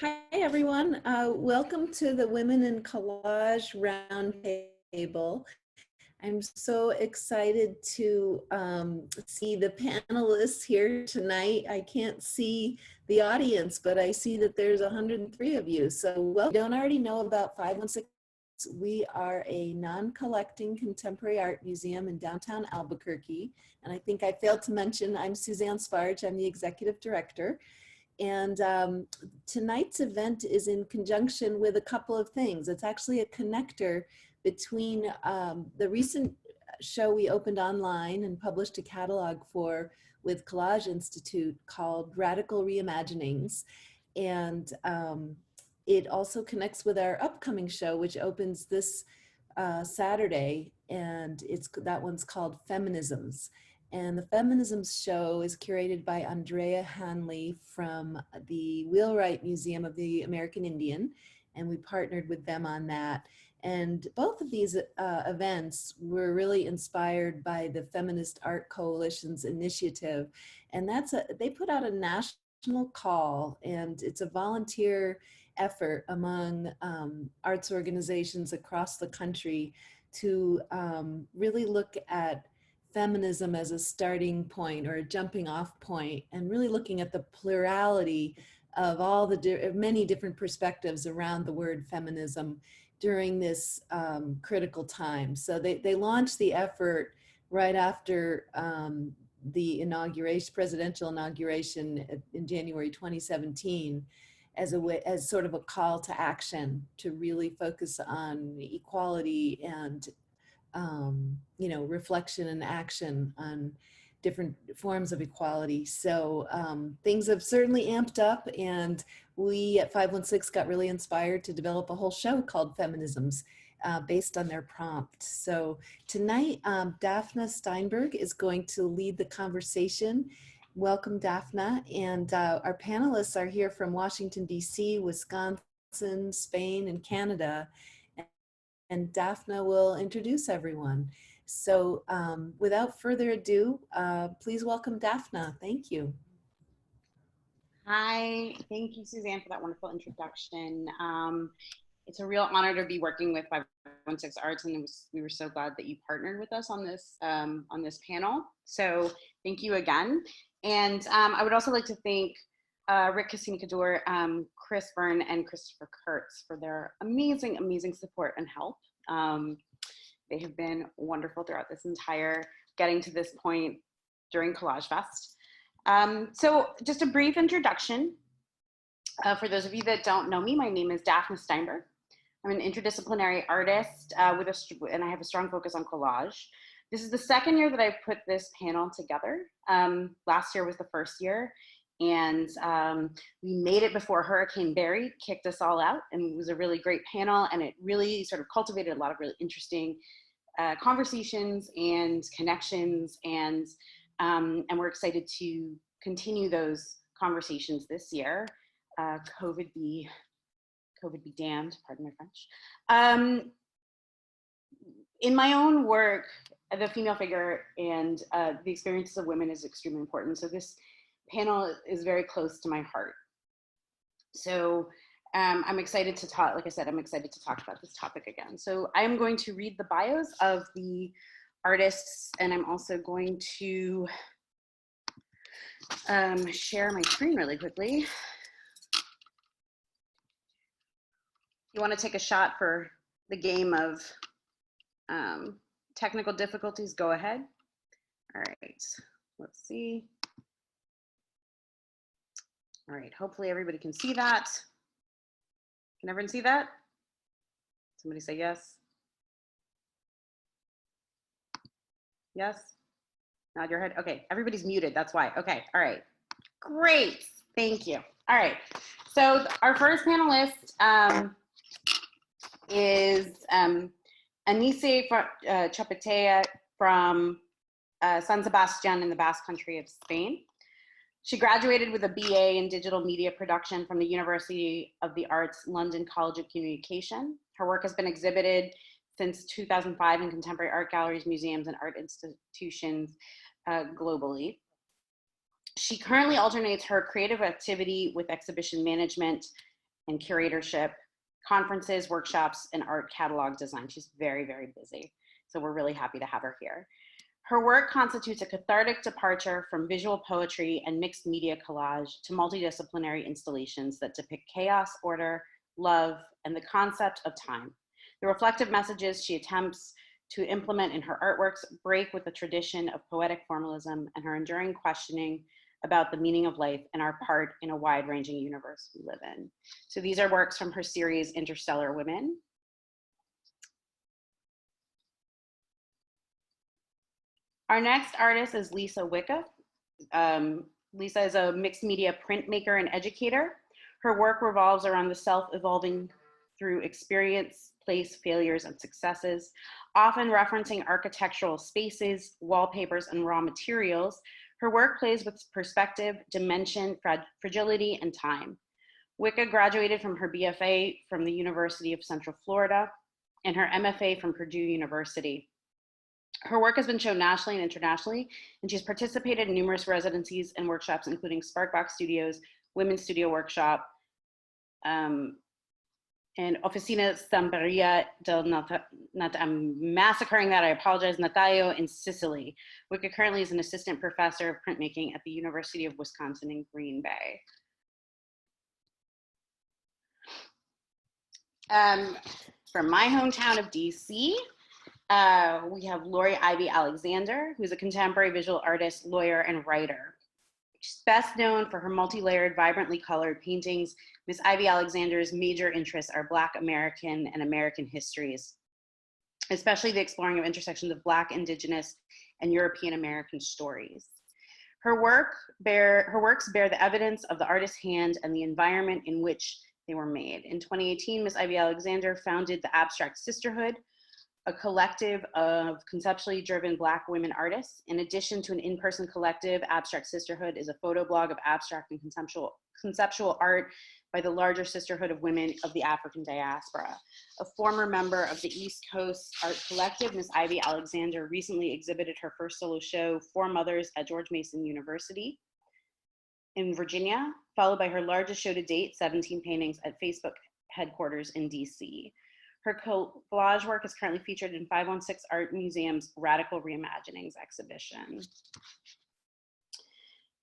Hi, everyone. Welcome to the Women in Collage Round Table. I'm so excited to see the panelists here tonight. I can't see the audience, but I see that there's 103 of you. So, well, if you don't already know about 516, we are a non-collecting contemporary art museum in downtown Albuquerque. And I think I failed to mention, I'm Suzanne Sparge. I'm the executive director. And tonight's event is in conjunction with a couple of things. It's actually a connector between the recent show we opened online and published a catalog for with Collage Institute called Radical Reimaginings. And it also connects with our upcoming show, which opens this Saturday, and that one's called Feminisms. And the Feminism Show is curated by Andrea Hanley from the Wheelwright Museum of the American Indian, and we partnered with them on that. And both of these events were really inspired by the Feminist Art Coalitions initiative. And they put out a national call, and it's a volunteer effort among arts organizations across the country to really look at feminism as a starting point or a jumping off point, and really looking at the plurality of all the many different perspectives around the word feminism during this critical time. So they launched the effort right after the presidential inauguration in January 2017 as sort of a call to action to really focus on equality and reflection and action on different forms of equality. So things have certainly amped up, and we at 516 got really inspired to develop a whole show called Feminisms based on their prompt. So tonight, Daphna Steinberg is going to lead the conversation. Welcome, Daphna. And our panelists are here from Washington, D.C., Wisconsin, Spain, and Canada. And Daphna will introduce everyone. So without further ado, please welcome Daphna. Thank you. Hi, thank you, Suzanne, for that wonderful introduction. It's a real honor to be working with 516 Arts, and we were so glad that you partnered with us on this panel. So thank you again. And I would also like to thank Rick Cassini-Cador, Chris Byrne, and Christopher Kurtz for their amazing, amazing support and help. They have been wonderful throughout this entire getting to this point during Collage Fest. So just a brief introduction. For those of you that don't know me, my name is Daphna Steinberg. I'm an interdisciplinary artist and I have a strong focus on collage. This is the second year that I've put this panel together. Last year was the first year, and we made it before Hurricane Barry kicked us all out, and it was a really great panel, and it really sort of cultivated a lot of really interesting conversations and connections, and we're excited to continue those conversations this year. COVID be damned, pardon my French. In my own work, the female figure and the experiences of women is extremely important. So this panel is very close to my heart. So I'm excited to talk, like I said, I'm excited to talk about this topic again. So I'm going to read the bios of the artists, and I'm also going to share my screen really quickly. You want to take a shot for the game of technical difficulties, go ahead. All right, let's see. All right, hopefully everybody can see that. Can everyone see that? Somebody say yes. Yes? Nod your head. Okay, everybody's muted, that's why. Okay, all right. Great, thank you. All right, so our first panelist is Ainize Txopitea from San Sebastian in the Basque Country of Spain. She graduated with a BA in digital media production from the University of the Arts London College of Communication. Her work has been exhibited since 2005 in contemporary art galleries, museums, and art institutions globally. She currently alternates her creative activity with exhibition management and curatorship, conferences, workshops, and art catalog design. She's very, very busy. So we're really happy to have her here. Her work constitutes a cathartic departure from visual poetry and mixed media collage to multidisciplinary installations that depict chaos, order, love, and the concept of time. The reflective messages she attempts to implement in her artworks break with the tradition of poetic formalism and her enduring questioning about the meaning of life and our part in a wide-ranging universe we live in. So these are works from her series Interstellar Women. Our next artist is Lisa Wicka. Lisa is a mixed media printmaker and educator. Her work revolves around the self-evolving through experience, place, failures, and successes, often referencing architectural spaces, wallpapers, and raw materials. Her work plays with perspective, dimension, fragility, and time. Wicca graduated from her BFA from the University of Central Florida and her MFA from Purdue University. Her work has been shown nationally and internationally, and she's participated in numerous residencies and workshops, including Sparkbox Studios, Women's Studio Workshop, and Oficina Stamperia I'm massacring that, I apologize, Nataio in Sicily. Wicca currently is an assistant professor of printmaking at the University of Wisconsin in Green Bay. From my hometown of DC, we have Lory Ivey Alexander, who's a contemporary visual artist, lawyer, and writer. She's best known for her multi-layered, vibrantly colored paintings. Ms. Ivey Alexander's major interests are Black American and American histories, especially the exploring of intersections of Black, Indigenous, and European American stories. Her works bear the evidence of the artist's hand and the environment in which they were made. In 2018, Ms. Ivey Alexander founded the Abstract Sisterhood, a collective of conceptually driven Black women artists. In addition to an in-person collective, Abstract Sisterhood is a photo blog of abstract and conceptual art by the larger sisterhood of women of the African diaspora. A former member of the East Coast Art Collective, Ms. Ivey Alexander recently exhibited her first solo show, Four Mothers, at George Mason University in Virginia, followed by her largest show to date, 17 paintings at Facebook headquarters in DC. Her collage work is currently featured in 516 Art Museum's Radical Reimaginings exhibition.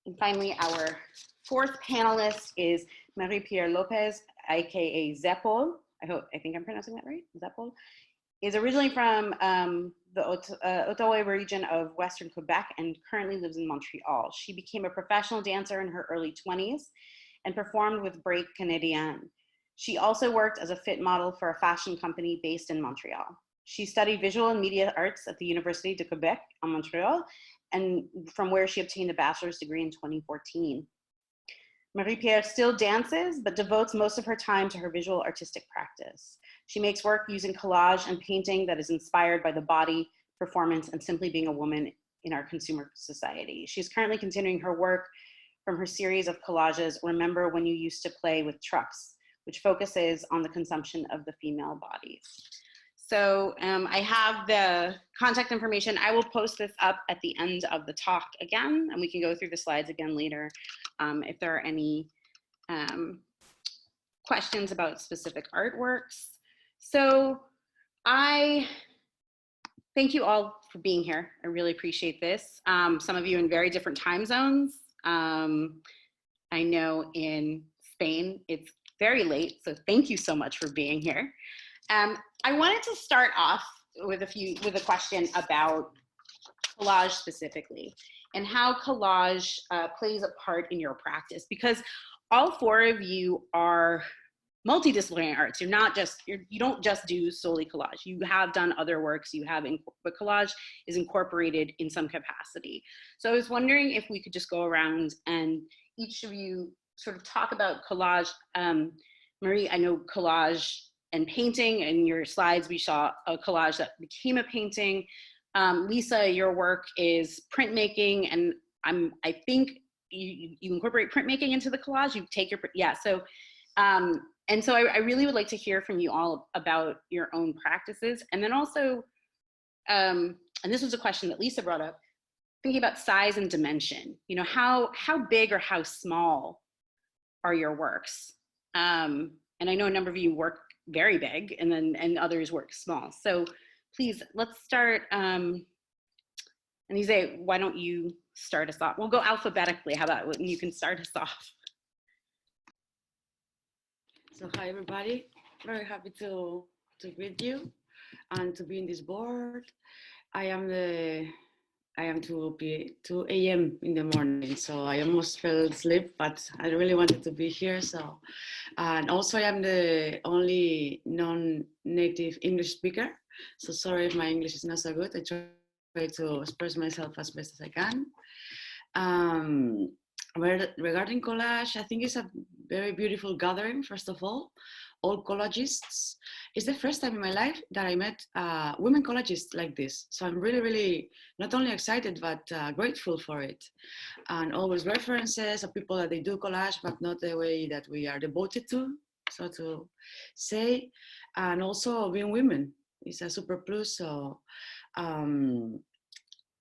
And finally, our fourth panelist is Marie-Pier Lopes, aka ZEPOL. I think I'm pronouncing that right, ZEPOL. Is originally from the Ottawa region of Western Quebec and currently lives in Montreal. She became a professional dancer in her early 20s and performed with Braque Canadian. She also worked as a fit model for a fashion company based in Montreal. She studied visual and media arts at the Université de Quebec in Montreal, and from where she obtained a bachelor's degree in 2014. Marie-Pier still dances, but devotes most of her time to her visual artistic practice. She makes work using collage and painting that is inspired by the body, performance, and simply being a woman in our consumer society. She's currently continuing her work from her series of collages, Remember When You Used to Play with Trucks, which focuses on the consumption of the female bodies. So I have the contact information. I will post this up at the end of the talk again, and we can go through the slides again later if there are any questions about specific artworks. So I thank you all for being here. I really appreciate this. Some of you in very different time zones. I know in Spain, it's very late, so thank you so much for being here. I wanted to start off with a question about collage specifically and how collage plays a part in your practice, because all four of you are multidisciplinary arts. You don't just do solely collage. You have done other works, but collage is incorporated in some capacity. So I was wondering if we could just go around and each of you sort of talk about collage. Marie, I know collage and painting. In your slides, we saw a collage that became a painting. Lisa, your work is printmaking, and I think you incorporate printmaking into the collage. You take your, yeah. So, and so I really would like to hear from you all about your own practices, and then also, and this was a question that Lisa brought up, thinking about size and dimension. You know, how big or how small are your works? And I know a number of you work very big and others work small. So please, let's start. Ainize, why don't you start us off? We'll go alphabetically. How about you can start us off? So hi everybody, very happy to greet you and to be in this board. I am 2 a.m. in the morning, so I almost fell asleep, but I really wanted to be here. So, and also I am the only non-native English speaker. So sorry if my English is not so good. I try to express myself as best as I can. Regarding collage, I think it's a very beautiful gathering, first of all collagists. It's the first time in my life that I met women collagists like this. So I'm really, really not only excited, but grateful for it. And always references of people that they do collage, but not the way that we are devoted to, so to say. And also being women is a super plus. So from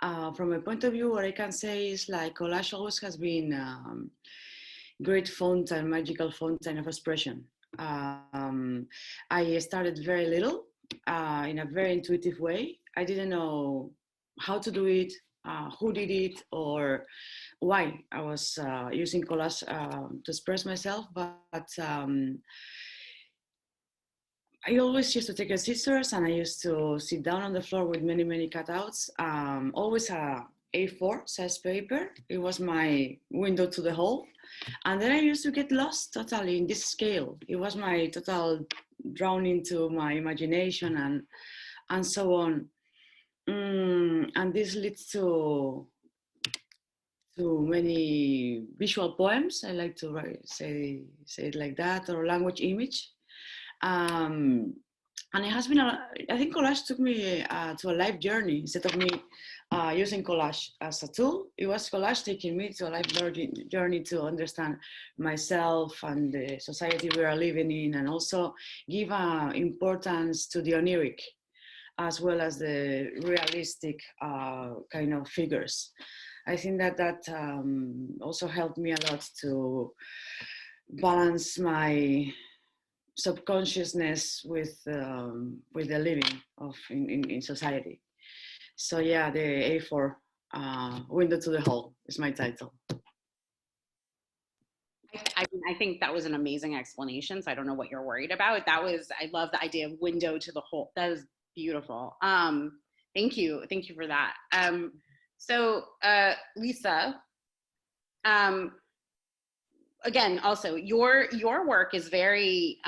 a point of view, what I can say is like collage always has been great fountain, magical fountain of expression. I started very little in a very intuitive way. I didn't know how to do it, who did it, or why I was using collage to express myself. But I always used to take a scissors and I used to sit down on the floor with many, many cutouts. Always a A4 size paper. It was my window to the hall. And then I used to get lost totally in this scale. It was my total drawn into my imagination and so on. And this leads to many visual poems. I like to say it like that, or language image. And it has been, I think collage took me to a life journey. Instead of me using collage as a tool, it was collage taking me to a life journey to understand myself and the society we are living in, and also give importance to the oniric as well as the realistic kind of figures. I think that also helped me a lot to balance my subconsciousness with the living of in society. So yeah, the A4 window to the hall is my title. I think that was an amazing explanation. So I don't know what you're worried about. I love the idea of window to the hole. That is beautiful. Thank you for that. So Lisa, again, also your work is very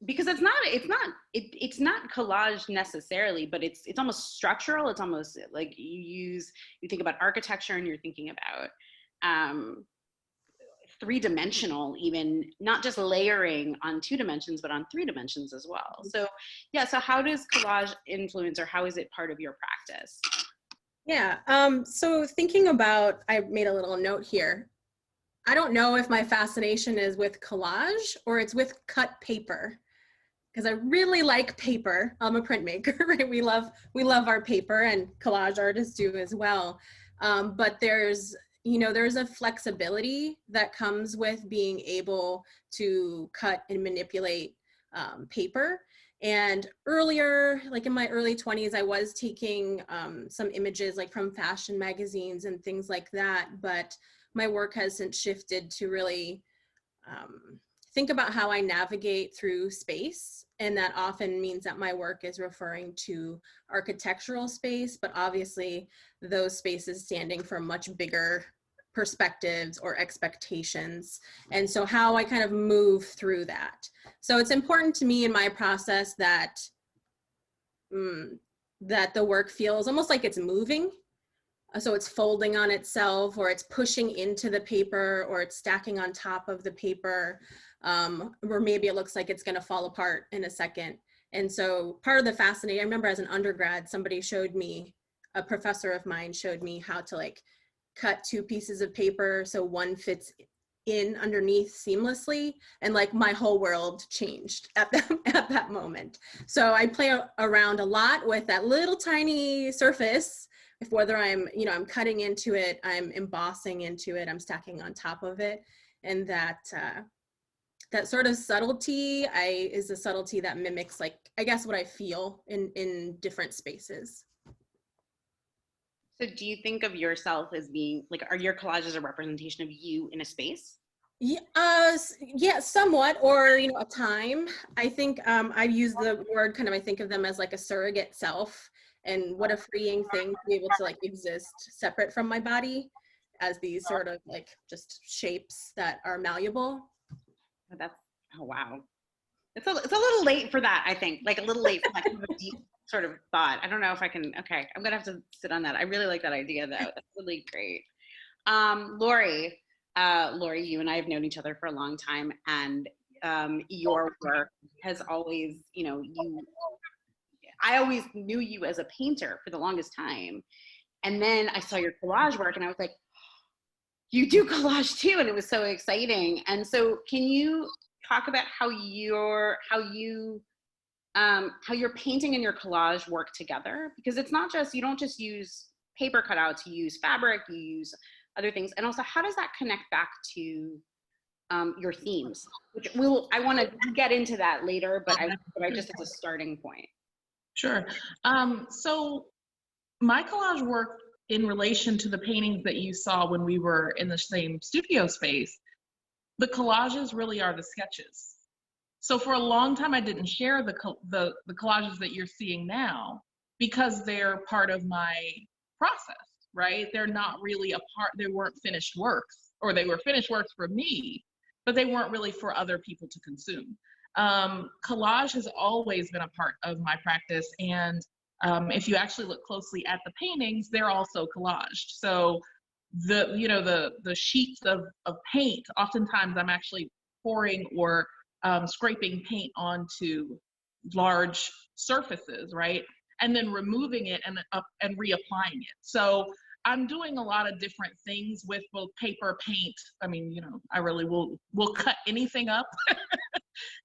because it's not collage necessarily, but it's almost structural. It's almost like you think about architecture and you're thinking about three-dimensional, even not just layering on 2 dimensions, but on 3 dimensions as well. So yeah, so how does collage influence, or how is it part of your practice? Yeah, so thinking about, I made a little note here. I don't know if my fascination is with collage or it's with cut paper, because I really like paper. I'm a printmaker, right? We love our paper, and collage artists do as well. But there's a flexibility that comes with being able to cut and manipulate paper. And earlier, like in my early 20s, I was taking some images like from fashion magazines and things like that, but my work has since shifted to really think about how I navigate through space. And that often means that my work is referring to architectural space, but obviously those spaces standing for much bigger perspectives or expectations. And so how I kind of move through that. So it's important to me in my process that, that the work feels almost like it's moving. So it's folding on itself, or it's pushing into the paper, or it's stacking on top of the paper, or maybe it looks like it's going to fall apart in a second. And so part of the fascinating, I remember as an undergrad, a professor of mine showed me how to like cut 2 pieces of paper so one fits in underneath seamlessly, and like my whole world changed at that moment. So I play around a lot with that little tiny surface. If whether I'm cutting into it, I'm embossing into it, I'm stacking on top of it, and that that sort of subtlety is a subtlety that mimics, like, I guess what I feel in different spaces. So do you think of yourself as being, like, are your collages a representation of you in a space? Yeah, somewhat, or, you know, a time. I think I use the word kind of, I think of them as like a surrogate self, and what a freeing thing to be able to like exist separate from my body as these sort of like just shapes that are malleable. That's, oh wow. It's a little late for that, I think. Like a little late for that kind of a deep sort of thought. I don't know if I can, okay, I'm gonna have to sit on that. I really like that idea though. That's really great. Lory, you and I have known each other for a long time, and your work has always, you know, I always knew you as a painter for the longest time. And then I saw your collage work and I was like, you do collage too, and it was so exciting. And so can you talk about how your painting and your collage work together? Because it's not just, you don't just use paper cutouts, you use fabric, you use other things. And also, how does that connect back to your themes? Which I want to get into that later, but I just as a starting point. Sure. So my collage work in relation to the paintings that you saw when we were in the same studio space, the collages really are the sketches. So for a long time, I didn't share the collages that you're seeing now because they're part of my process, right? They're not really they weren't finished works, or they were finished works for me, but they weren't really for other people to consume. Collage has always been a part of my practice, and if you actually look closely at the paintings, they're also collaged. So the sheets of paint, oftentimes I'm actually pouring or scraping paint onto large surfaces, right? And then removing it and reapplying it. So I'm doing a lot of different things with both paper, paint. I mean, you know, I really will cut anything up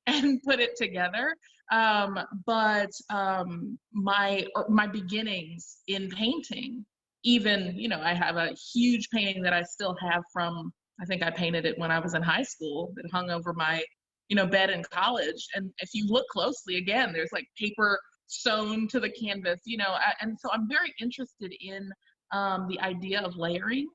and put it together. But my beginnings in painting, even, you know, I have a huge painting that I still have from, I think I painted it when I was in high school, that hung over my, you know, bed in college. And if you look closely, again, there's like paper sewn to the canvas, you know, and so I'm very interested in the idea of layering,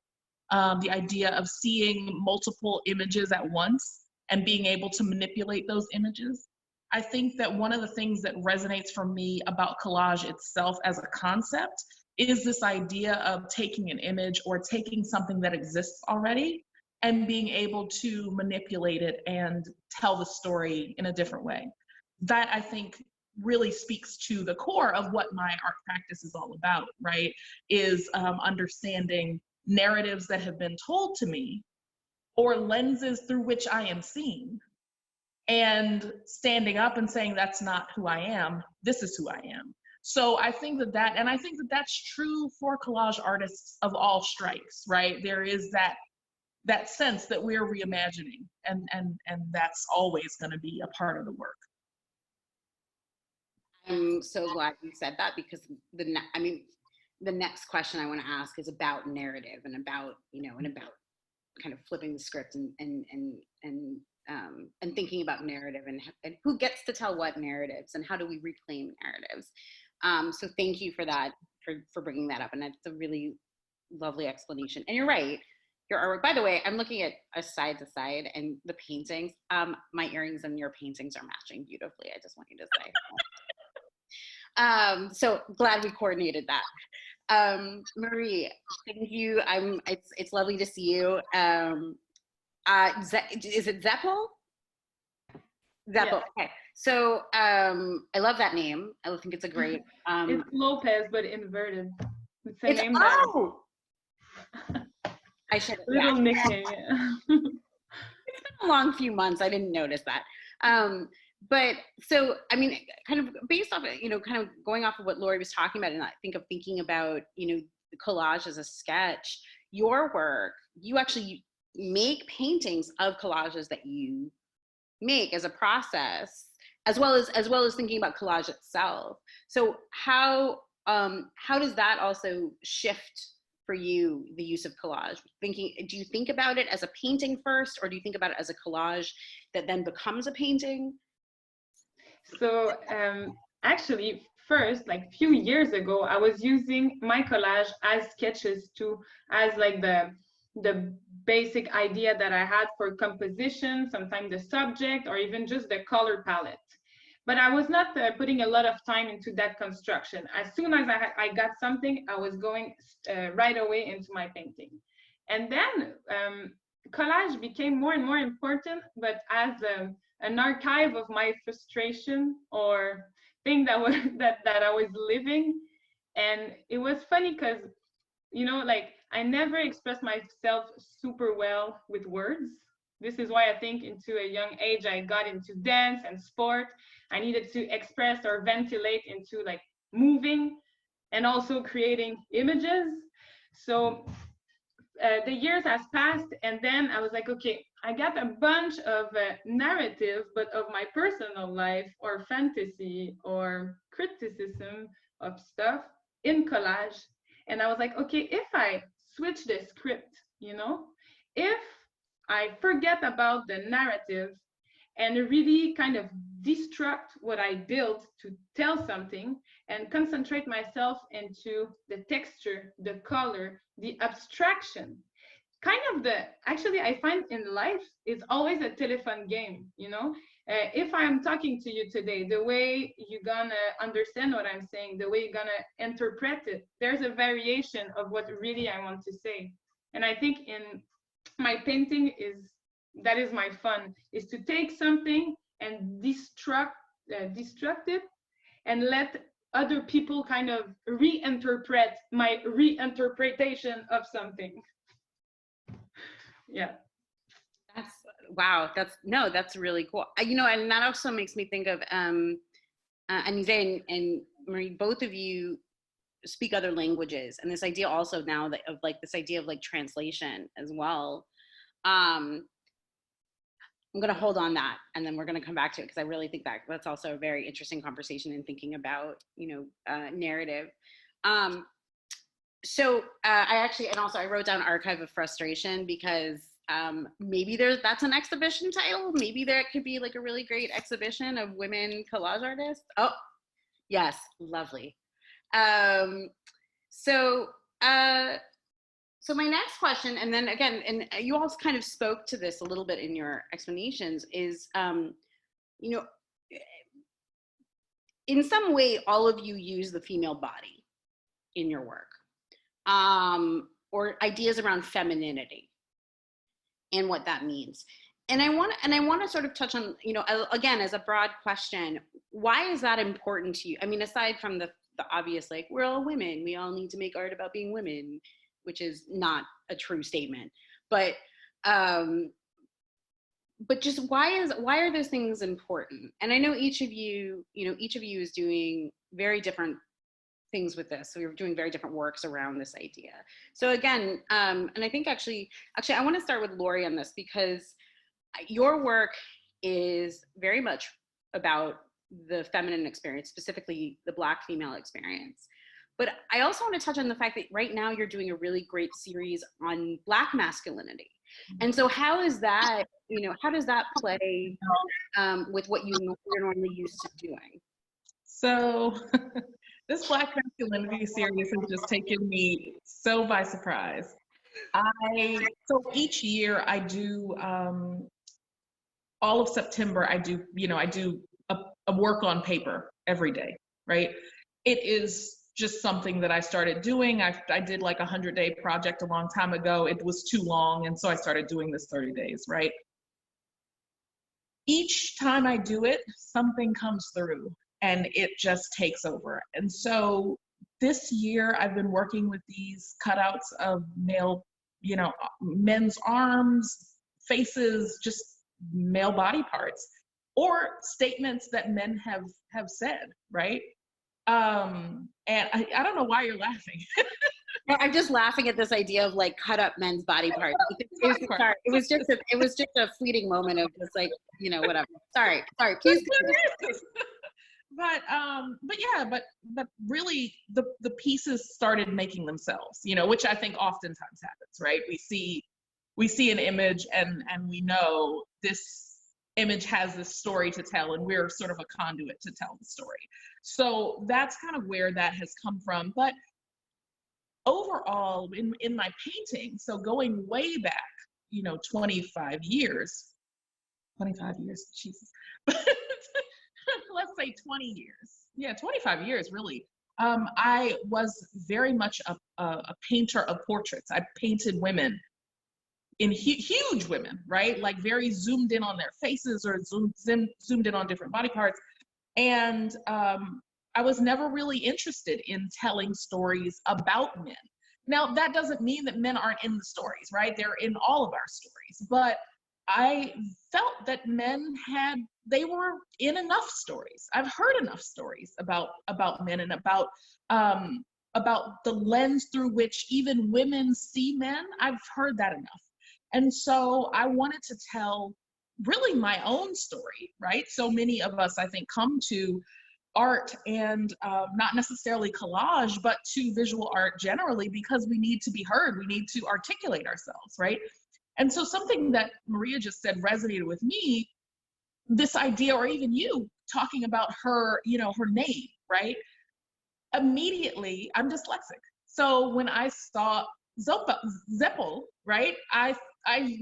the idea of seeing multiple images at once and being able to manipulate those images. I think that one of the things that resonates for me about collage itself as a concept is this idea of taking an image or taking something that exists already and being able to manipulate it and tell the story in a different way. That, I think, really speaks to the core of what my art practice is all about, right? Is understanding narratives that have been told to me or lenses through which I am seen, and standing up and saying, that's not who I am, this is who I am. So I think and I think that that's true for collage artists of all stripes, right? There is that sense that we're reimagining, and that's always going to be a part of the work. I'm so glad you said that, because the next question I want to ask is about narrative and about, you know, and about kind of flipping the script and thinking about narrative and who gets to tell what narratives and how do we reclaim narratives. So thank you for that, for bringing that up. And that's a really lovely explanation. And you're right, your artwork, by the way, I'm looking at a side to side, and the paintings, my earrings and your paintings are matching beautifully. I just want you to say. So glad we coordinated that. Marie, thank you. It's lovely to see you. Is it Zeppel? Zeppel. Yeah. Okay. So I love that name. I think it's a great. It's Lopez, but inverted. It's a name that. I should. Little nickname. Yeah. It's been a long few months. I didn't notice that. But so, I mean, kind of based off it, you know, kind of going off of what Lory was talking about, and I think of thinking about, you know, the collage as a sketch, your work, you actually make paintings of collages that you make as a process, as well as thinking about collage itself. So how does that also shift for you, the use of collage? Do you think about it as a painting first, or do you think about it as a collage that then becomes a painting? So actually, first, like few years ago, I was using my collage as sketches as like the basic idea that I had for composition, sometimes the subject, or even just the color palette. But I was not putting a lot of time into that construction. As soon as I got something, I was going right away into my painting. And then collage became more and more important, but as an archive of my frustration or thing that I was living. And it was funny because, you know, like I never expressed myself super well with words. This is why I think into a young age I got into dance and sport. I needed to express or ventilate into like moving and also creating images. So the years has passed, and then I was like, okay, I got a bunch of narrative, but of my personal life or fantasy or criticism of stuff in collage. And I was like, okay, if I switch the script, you know, if I forget about the narrative and really kind of destruct what I built to tell something and concentrate myself into the texture, the color, the abstraction. Kind of actually I find in life it's always a telephone game, you know? If I'm talking to you today, the way you're gonna understand what I'm saying, the way you're gonna interpret it, there's a variation of what really I want to say. And I think in my painting that is my fun, is to take something and destruct it and let other people kind of reinterpret my reinterpretation of something. Yeah. Wow, that's really cool. You know, and that also makes me think of Ainize and Marie, both of you speak other languages, and this idea also now of this idea of like translation as well. I'm going to hold on that, and then we're going to come back to it, because I really think that's also a very interesting conversation in thinking about, you know, narrative. So I actually, and also I wrote down Archive of Frustration, because maybe that's an exhibition title. Maybe there could be like a really great exhibition of women collage artists. Oh, yes, lovely. So my next question, and then again, and you all kind of spoke to this a little bit in your explanations, is, you know, in some way, all of you use the female body in your work, or ideas around femininity and what that means. And I want to sort of touch on, you know, again, as a broad question, why is that important to you? I mean, aside from the obvious, like, we're all women, we all need to make art about being women, which is not a true statement, but just why are those things important? And I know each of you is doing very different things with this. So we're doing very different works around this idea. So again, and I think actually I want to start with Lory on this, because your work is very much about the feminine experience, specifically the Black female experience. But I also want to touch on the fact that right now you're doing a really great series on Black masculinity. And so how is that, you know, how does that play with what you're normally used to doing? So this Black masculinity series has just taken me so by surprise. So each year I do, all of September, I do a work on paper every day, right? It is just something that I started doing. I did like a 100-day project a long time ago. It was too long, and so I started doing this 30 days, right? Each time I do it, something comes through and it just takes over. And so this year I've been working with these cutouts of male, you know, men's arms, faces, just male body parts, or statements that men have said, right? And I don't know why you're laughing. I'm just laughing at this idea of like cut up men's body parts. It was just a fleeting moment of just like, you know, whatever. Sorry, please. but really the pieces started making themselves, you know, which I think oftentimes happens, right? We see an image and we know this image has this story to tell, and we're sort of a conduit to tell the story. So that's kind of where that has come from. But overall, in my painting, so going way back, you know, 25 years, Jesus. Let's say 20 years. Yeah, 25 years, really. I was very much a painter of portraits. I painted women, in huge women, right? Like very zoomed in on their faces or zoomed in on different body parts. And I was never really interested in telling stories about men. Now, that doesn't mean that men aren't in the stories, right? They're in all of our stories. But I felt that men they were in enough stories. I've heard enough stories about men and about the lens through which even women see men. I've heard that enough. And so I wanted to tell really my own story, right? So many of us, I think, come to art and not necessarily collage, but to visual art generally because we need to be heard. We need to articulate ourselves, right? And so something that Maria just said resonated with me, this idea, or even you talking about her, you know, her name, right? Immediately, I'm dyslexic. So when I saw Zeppel, right, I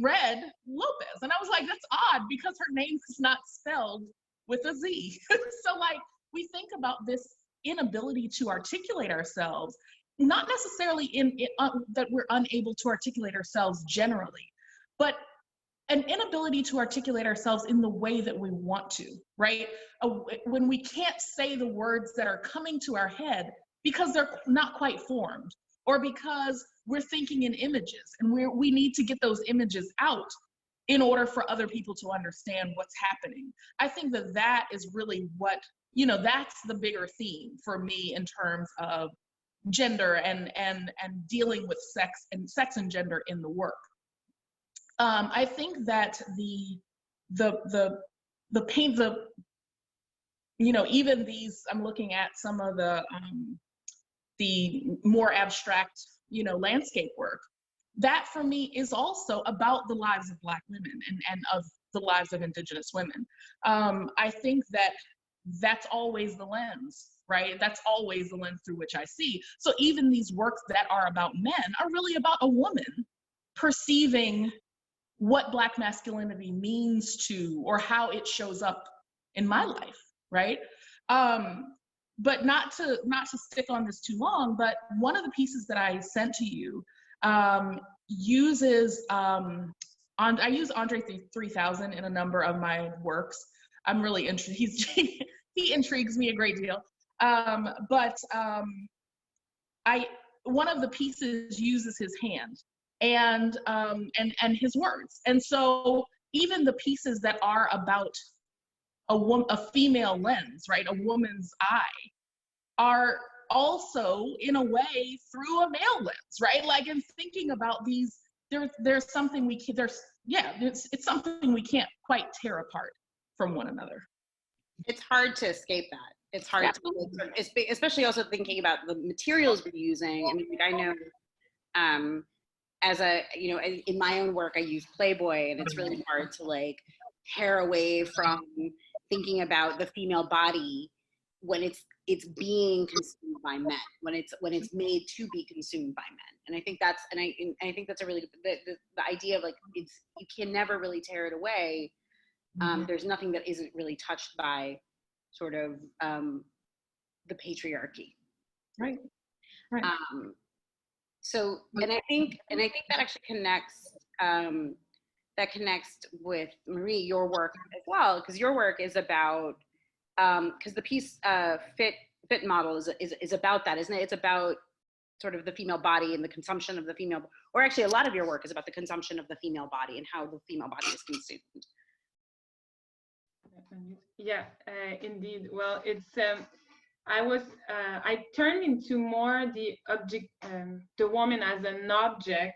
read Lopez, and I was like, that's odd because her name is not spelled with a Z. So like, we think about this inability to articulate ourselves, not necessarily that we're unable to articulate ourselves generally, but an inability to articulate ourselves in the way that we want to, right? When we can't say the words that are coming to our head because they're not quite formed, or because we're thinking in images and we need to get those images out in order for other people to understand what's happening. I think that is really what, you know, that's the bigger theme for me in terms of gender and dealing with sex and gender in the work. I think that the paint, you know, even these, I'm looking at some of the more abstract, you know, landscape work. That for me is also about the lives of Black women and of the lives of Indigenous women. I think that's always the lens, right? That's always the lens through which I see. So even these works that are about men are really about a woman perceiving what Black masculinity means to, or how it shows up in my life, right? But not to stick on this too long, but one of the pieces that I sent to you uses, I use Andre 3000 in a number of my works. I'm really interested, he intrigues me a great deal. One of the pieces uses his hand and his words. And so even the pieces that are about a female lens, right, a woman's eye, are also in a way through a male lens, right? Like in thinking about these, there's something it's something we can't quite tear apart from one another. It's hard to escape that. It's hard to, especially also thinking about the materials we're using. I mean, like, I know as a, you know, in my own work, I use Playboy, and it's really hard to like tear away from thinking about the female body when it's being consumed by men, when it's made to be consumed by men. And I think that's, and I think that's a really, the idea of like, you can never really tear it away. There's nothing that isn't really touched by sort of the patriarchy. Right. So, and I think that actually connects with Marie, your work as well, because your work is about, because the piece fit model is about that, isn't it? It's about sort of the female body and the consumption of the female, or actually a lot of your work is about the consumption of the female body and how the female body is consumed. Yeah, indeed. Well, it's I turned into more the object, the woman as an object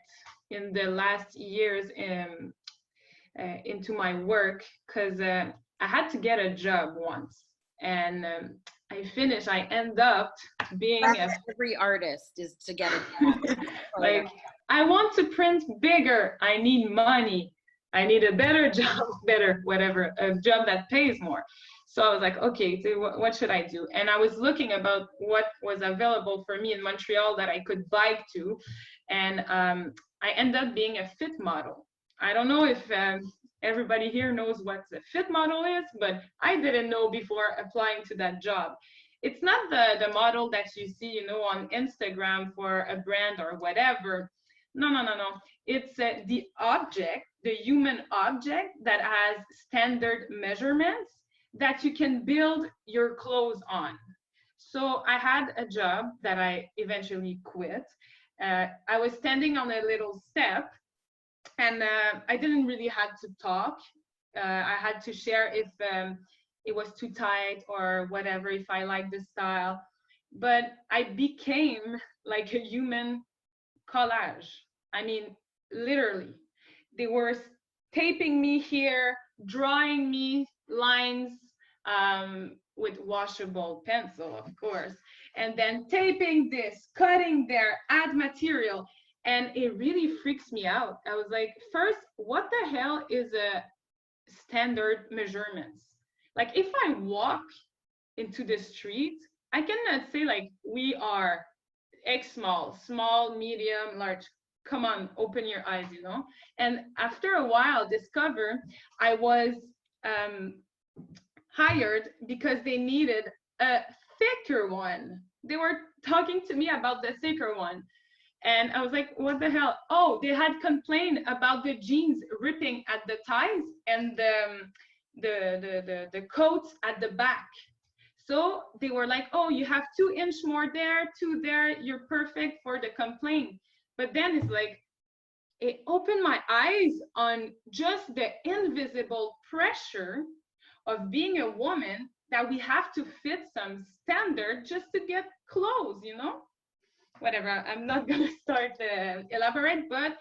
in the last years into my work, because I had to get a job once. And I end up being every artist is to get it. like, I want to print bigger. I need money. I need a better job, a job that pays more. So I was like, okay, so what should I do? And I was looking about what was available for me in Montreal that I could bike to. And I ended up being a fit model. I don't know if everybody here knows what a fit model is, but I didn't know before applying to that job. It's not the model that you see, you know, on Instagram for a brand or whatever. No. It's the object, the human object that has standard measurements that you can build your clothes on. So I had a job that I eventually quit. I was standing on a little step, and I didn't really have to talk. I had to share if it was too tight or whatever, if I liked the style. But I became like a human collage. I mean, literally, they were taping me here, drawing me lines with washable pencil, of course, and then taping this, cutting there, add material. And it really freaks me out. I was like, first, what the hell is a standard measurements? Like, if I walk into the street, I cannot say like, we are X small, medium, large. Come on, open your eyes, you know? And after a while, discover I was hired because they needed a thicker one. They were talking to me about the thicker one. And I was like, what the hell? Oh, they had complained about the jeans ripping at the thighs and the coats at the back. So they were like, oh, you have 2 inches more there, 2 there, you're perfect for the complaint. But then it's like, it opened my eyes on just the invisible pressure of being a woman, that we have to fit some standard just to get clothes, you know? Whatever, I'm not gonna start elaborate, but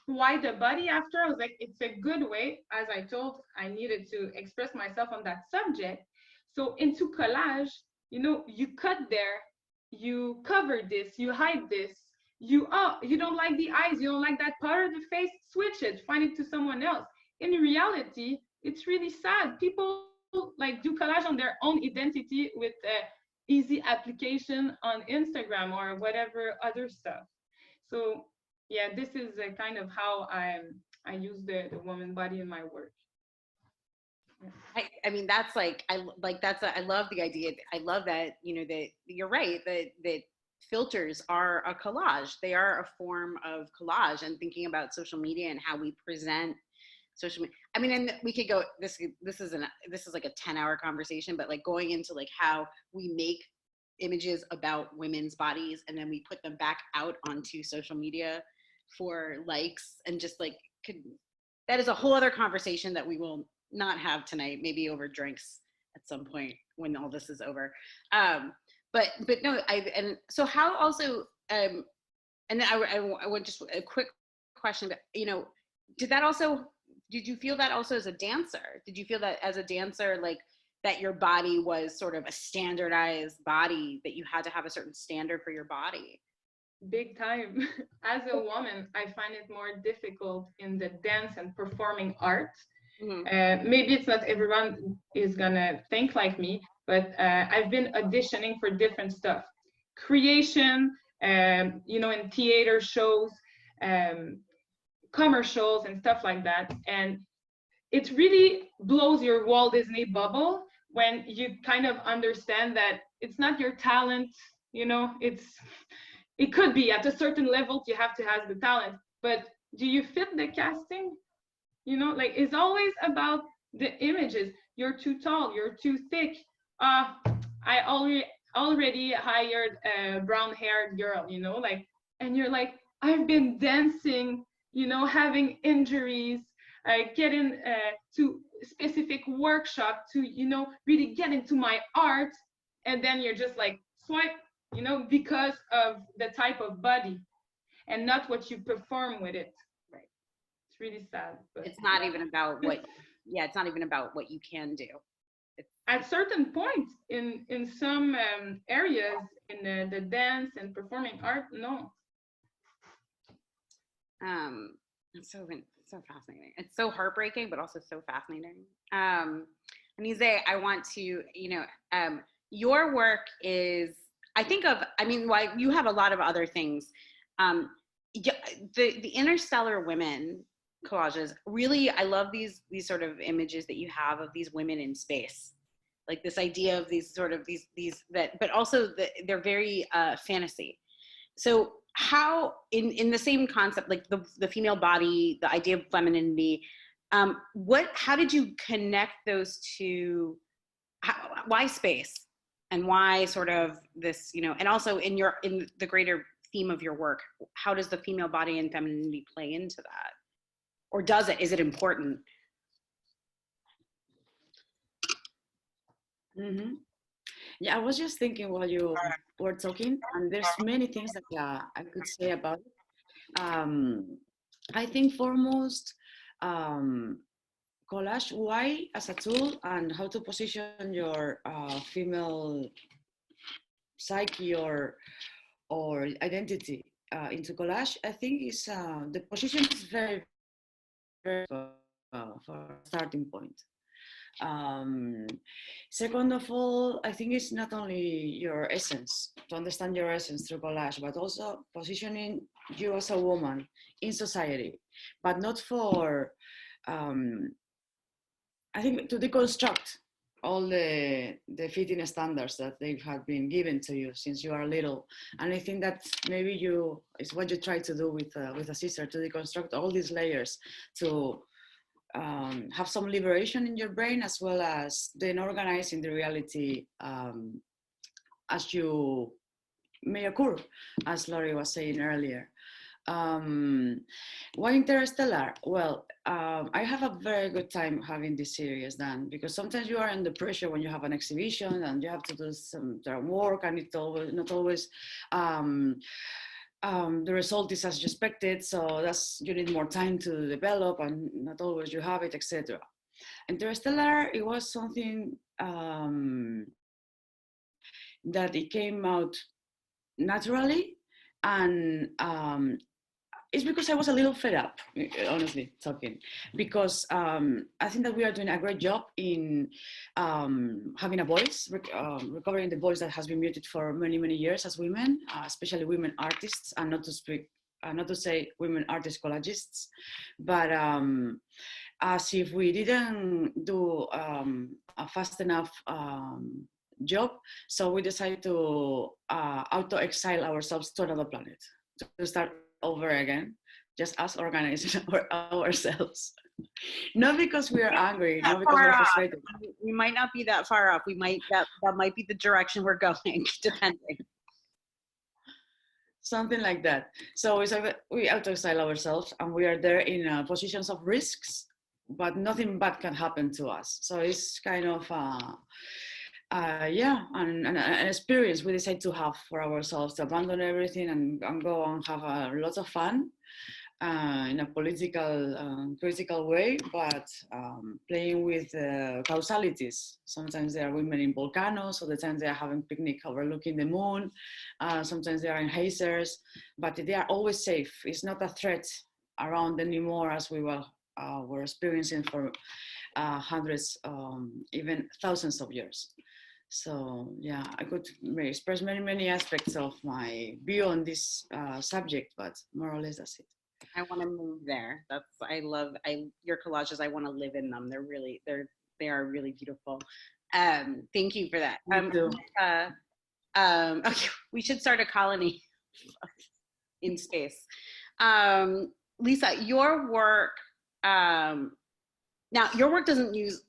why the body after? I was like, it's a good way, as I told, I needed to express myself on that subject. So into collage, you know, you cut there, you cover this, you hide this, you don't like the eyes, you don't like that part of the face, switch it, find it to someone else. In reality, it's really sad. People like do collage on their own identity with easy application on Instagram or whatever other stuff. So yeah, this is kind of how I use the woman body in my work. I mean, that's like, I love the idea. I love that, you know, that you're right, that filters are a collage. They are a form of collage, and thinking about social media and how we present social media. I mean, and we could go, this is like a 10-hour conversation, but like going into like how we make images about women's bodies and then we put them back out onto social media for likes, and just like, that is a whole other conversation that we will not have tonight, maybe over drinks at some point when all this is over. But no, and so how also, and then I want just a quick question, you know, did you feel that also as a dancer? Did you feel that as a dancer, like that your body was sort of a standardized body, that you had to have a certain standard for your body? Big time. As a woman, I find it more difficult in the dance and performing art. Mm-hmm. Maybe it's not everyone is gonna think like me, but I've been auditioning for different stuff. Creation, you know, in theater shows, commercials and stuff like that. And it really blows your Walt Disney bubble when you kind of understand that it's not your talent, you know, it could be at a certain level, you have to have the talent, but do you fit the casting? You know, like, it's always about the images. You're too tall, you're too thick. I already hired a brown-haired girl, you know, like, and you're like, I've been dancing, you know, having injuries, getting to specific workshop to, you know, really get into my art, and then you're just like, swipe, you know, because of the type of body and not what you perform with it. Right. It's really sad. But it's not even about what, yeah, it's not even about what you can do. It's at certain points in some areas in the dance and performing art, no. It's so fascinating. It's so heartbreaking, but also so fascinating. Ainize, I want to, your work is, well, you have a lot of other things. The interstellar women collages, really, I love these sort of images that you have of these women in space, like this idea of these sort of these that, but also they're very fantasy. So how, in the same concept, like the female body, the idea of femininity, how did you connect those two? Why space, and why sort of this, and also in the greater theme of your work, how does the female body and femininity play into that? Or does it? Is it important? Mm-hmm. Yeah, I was just thinking while you were talking, and there's many things that I could say about it. I think foremost, collage, why as a tool and how to position your female psyche or identity into collage, I think is the position is very, very for a starting point. Second of all, I think it's not only your essence, to understand your essence through collage, but also positioning you as a woman in society, but not for, I think, to deconstruct all the fitting standards that they have been given to you since you are little. And I think that maybe it's what you try to do with a sister, to deconstruct all these layers, to have some liberation in your brain, as well as then organizing the reality as you may occur, as Lory was saying earlier. Why interstellar? Well, I have a very good time having this series done, because sometimes you are under pressure when you have an exhibition and you have to do some work, and it's not always the result is as you expected, so you need more time to develop, and not always you have it, etc. Interstellar, it was something that it came out naturally, and it's because I was a little fed up, honestly talking, because I think that we are doing a great job in having a voice, recovering the voice that has been muted for many, many years as women, especially women artists, and not to say women artist collagists, but as if we didn't do a fast enough job, so we decided to auto-exile ourselves to another planet, to start over again, just us organizing ourselves. Not because we are angry, not because we're frustrated. We might not be that far off. That might be the direction we're going, depending. Something like that. So it's like we auto-exile ourselves, and we are there in positions of risks, but nothing bad can happen to us. So it's kind of an experience we decide to have for ourselves, to abandon everything and go and have a lot of fun in a political, critical way, but playing with causalities. Sometimes there are women in volcanoes, other times they are having picnic overlooking the moon, sometimes they are in hazers, but they are always safe. It's not a threat around anymore, as we were experiencing for hundreds, even thousands of years. So yeah, I could express many, many aspects of my view on this subject, but more or less that's it. I want to move there. I love your collages. I want to live in them. They are really beautiful. Thank you for that. Okay, we should start a colony in space. Lisa, your work, now your work doesn't use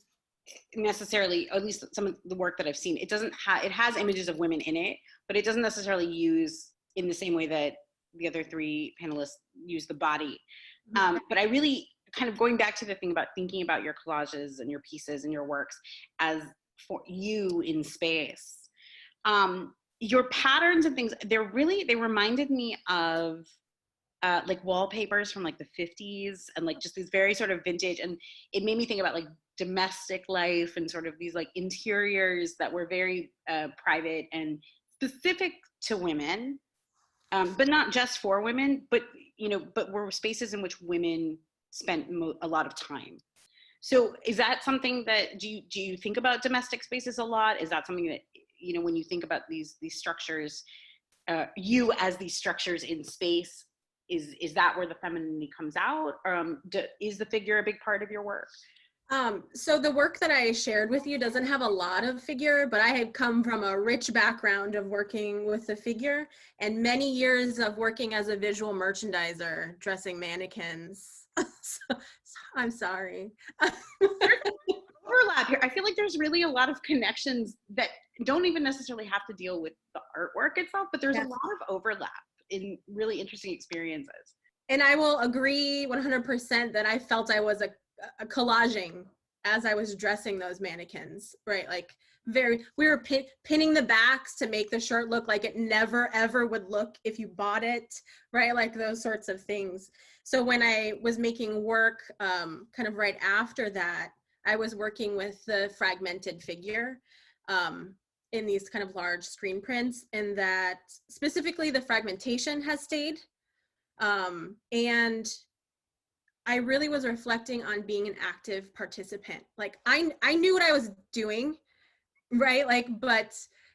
necessarily, at least some of the work that I've seen, it has images of women in it, but it doesn't necessarily use in the same way that the other three panelists use the body. But I really, kind of going back to the thing about thinking about your collages and your pieces and your works as for you in space, your patterns and things, they reminded me of like wallpapers from like the 50s, and like just these very sort of vintage, and it made me think about like domestic life and sort of these like interiors that were very private and specific to women, but not just for women, but but were spaces in which women spent a lot of time. So is that something that, do you think about domestic spaces a lot? Is that something that, when you think about these structures, you as these structures in space, is that where the femininity comes out? Is the figure a big part of your work? So the work that I shared with you doesn't have a lot of figure, but I had come from a rich background of working with the figure and many years of working as a visual merchandiser, dressing mannequins. So, I'm sorry. Overlap here. I feel like there's really a lot of connections that don't even necessarily have to deal with the artwork itself, but there's a lot of overlap in really interesting experiences. And I will agree 100% that I felt I was a collaging as I was dressing those mannequins, right? Like we were pinning the backs to make the shirt look like it never ever would look if you bought it, right? Like those sorts of things. So when I was making work kind of right after that, I was working with the fragmented figure in these kind of large screen prints, and that specifically the fragmentation has stayed. And I really was reflecting on being an active participant. Like I knew what I was doing, right? Like,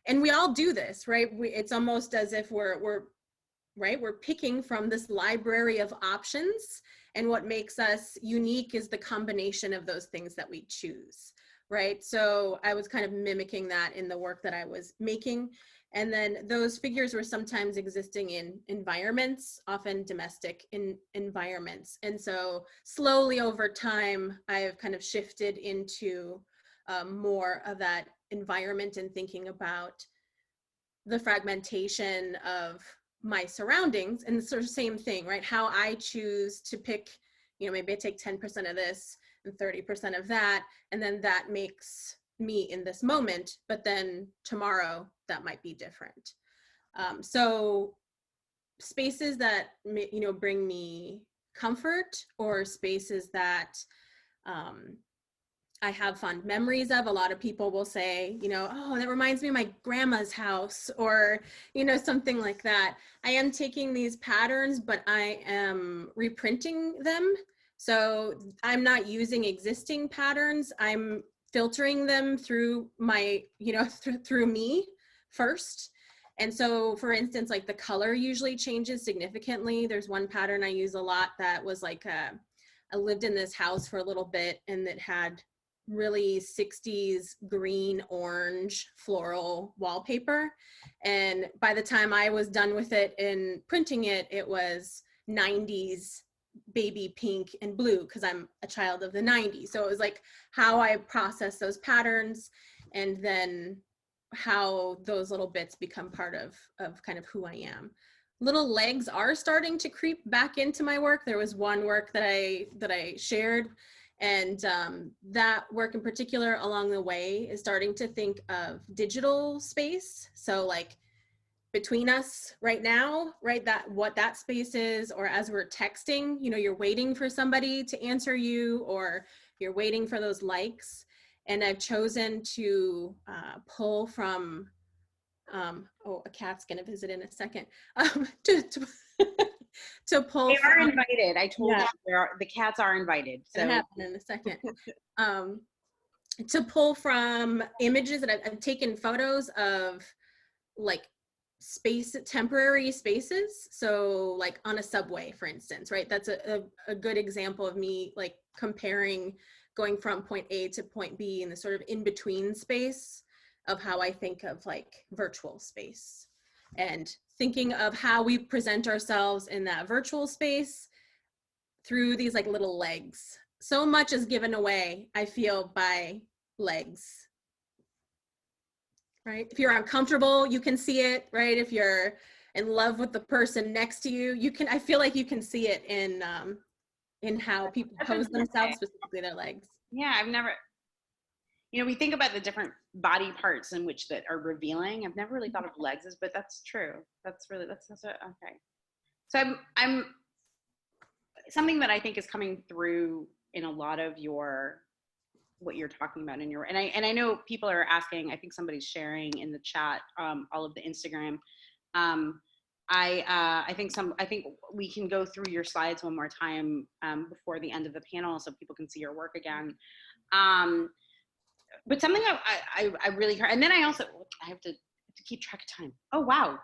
and we all do this, right? It's almost as if we're picking from this library of options, and what makes us unique is the combination of those things that we choose, right? So I was kind of mimicking that in the work that I was making. And then those figures were sometimes existing in environments, often domestic environments. And so slowly over time, I have kind of shifted into more of that environment and thinking about the fragmentation of my surroundings, and the sort of same thing, right? How I choose to pick, maybe I take 10% of this and 30% of that, and then that makes me in this moment, but then tomorrow that might be different. So spaces that, bring me comfort, or spaces that I have fond memories of. A lot of people will say, oh, that reminds me of my grandma's house, or, something like that. I am taking these patterns, but I am reprinting them. So I'm not using existing patterns. I'm filtering them through my, through me first. And so, for instance, like the color usually changes significantly. There's one pattern I use a lot that was like, I lived in this house for a little bit, and it had really 60s green, orange, floral wallpaper. And by the time I was done with it and printing it, it was 90s baby pink and blue, because I'm a child of the 90s. So it was like how I process those patterns, and then how those little bits become part of kind of who I am. Little legs are starting to creep back into my work. There was one work that I shared, and that work in particular along the way is starting to think of digital space. So like between us right now, right, that what that space is, or as we're texting, you're waiting for somebody to answer you, or you're waiting for those likes. And I've chosen to pull from, oh, a cat's gonna visit in a second, to pull they are from, invited. I told you the cats are invited. So it'll happen in a second. To pull from images that I've taken photos of, like temporary spaces. So like on a subway, for instance, right? That's a good example of me like comparing, going from point A to point B in the sort of in-between space of how I think of like virtual space, and thinking of how we present ourselves in that virtual space through these like little legs. So much is given away, I feel, by legs, right? If you're uncomfortable, you can see it, right? If you're in love with the person next to you, I feel like you can see it in how people pose themselves, specifically their legs. Yeah, I've never, we think about the different body parts in which that are revealing. I've never really thought of legs as, but that's true. That's okay. So I'm something that I think is coming through in a lot of your what you're talking about in your, and I know people are asking, I think somebody's sharing in the chat, all of the Instagram. I think we can go through your slides one more time before the end of the panel so people can see your work again. But something I really heard, and then I have to keep track of time. Oh, wow.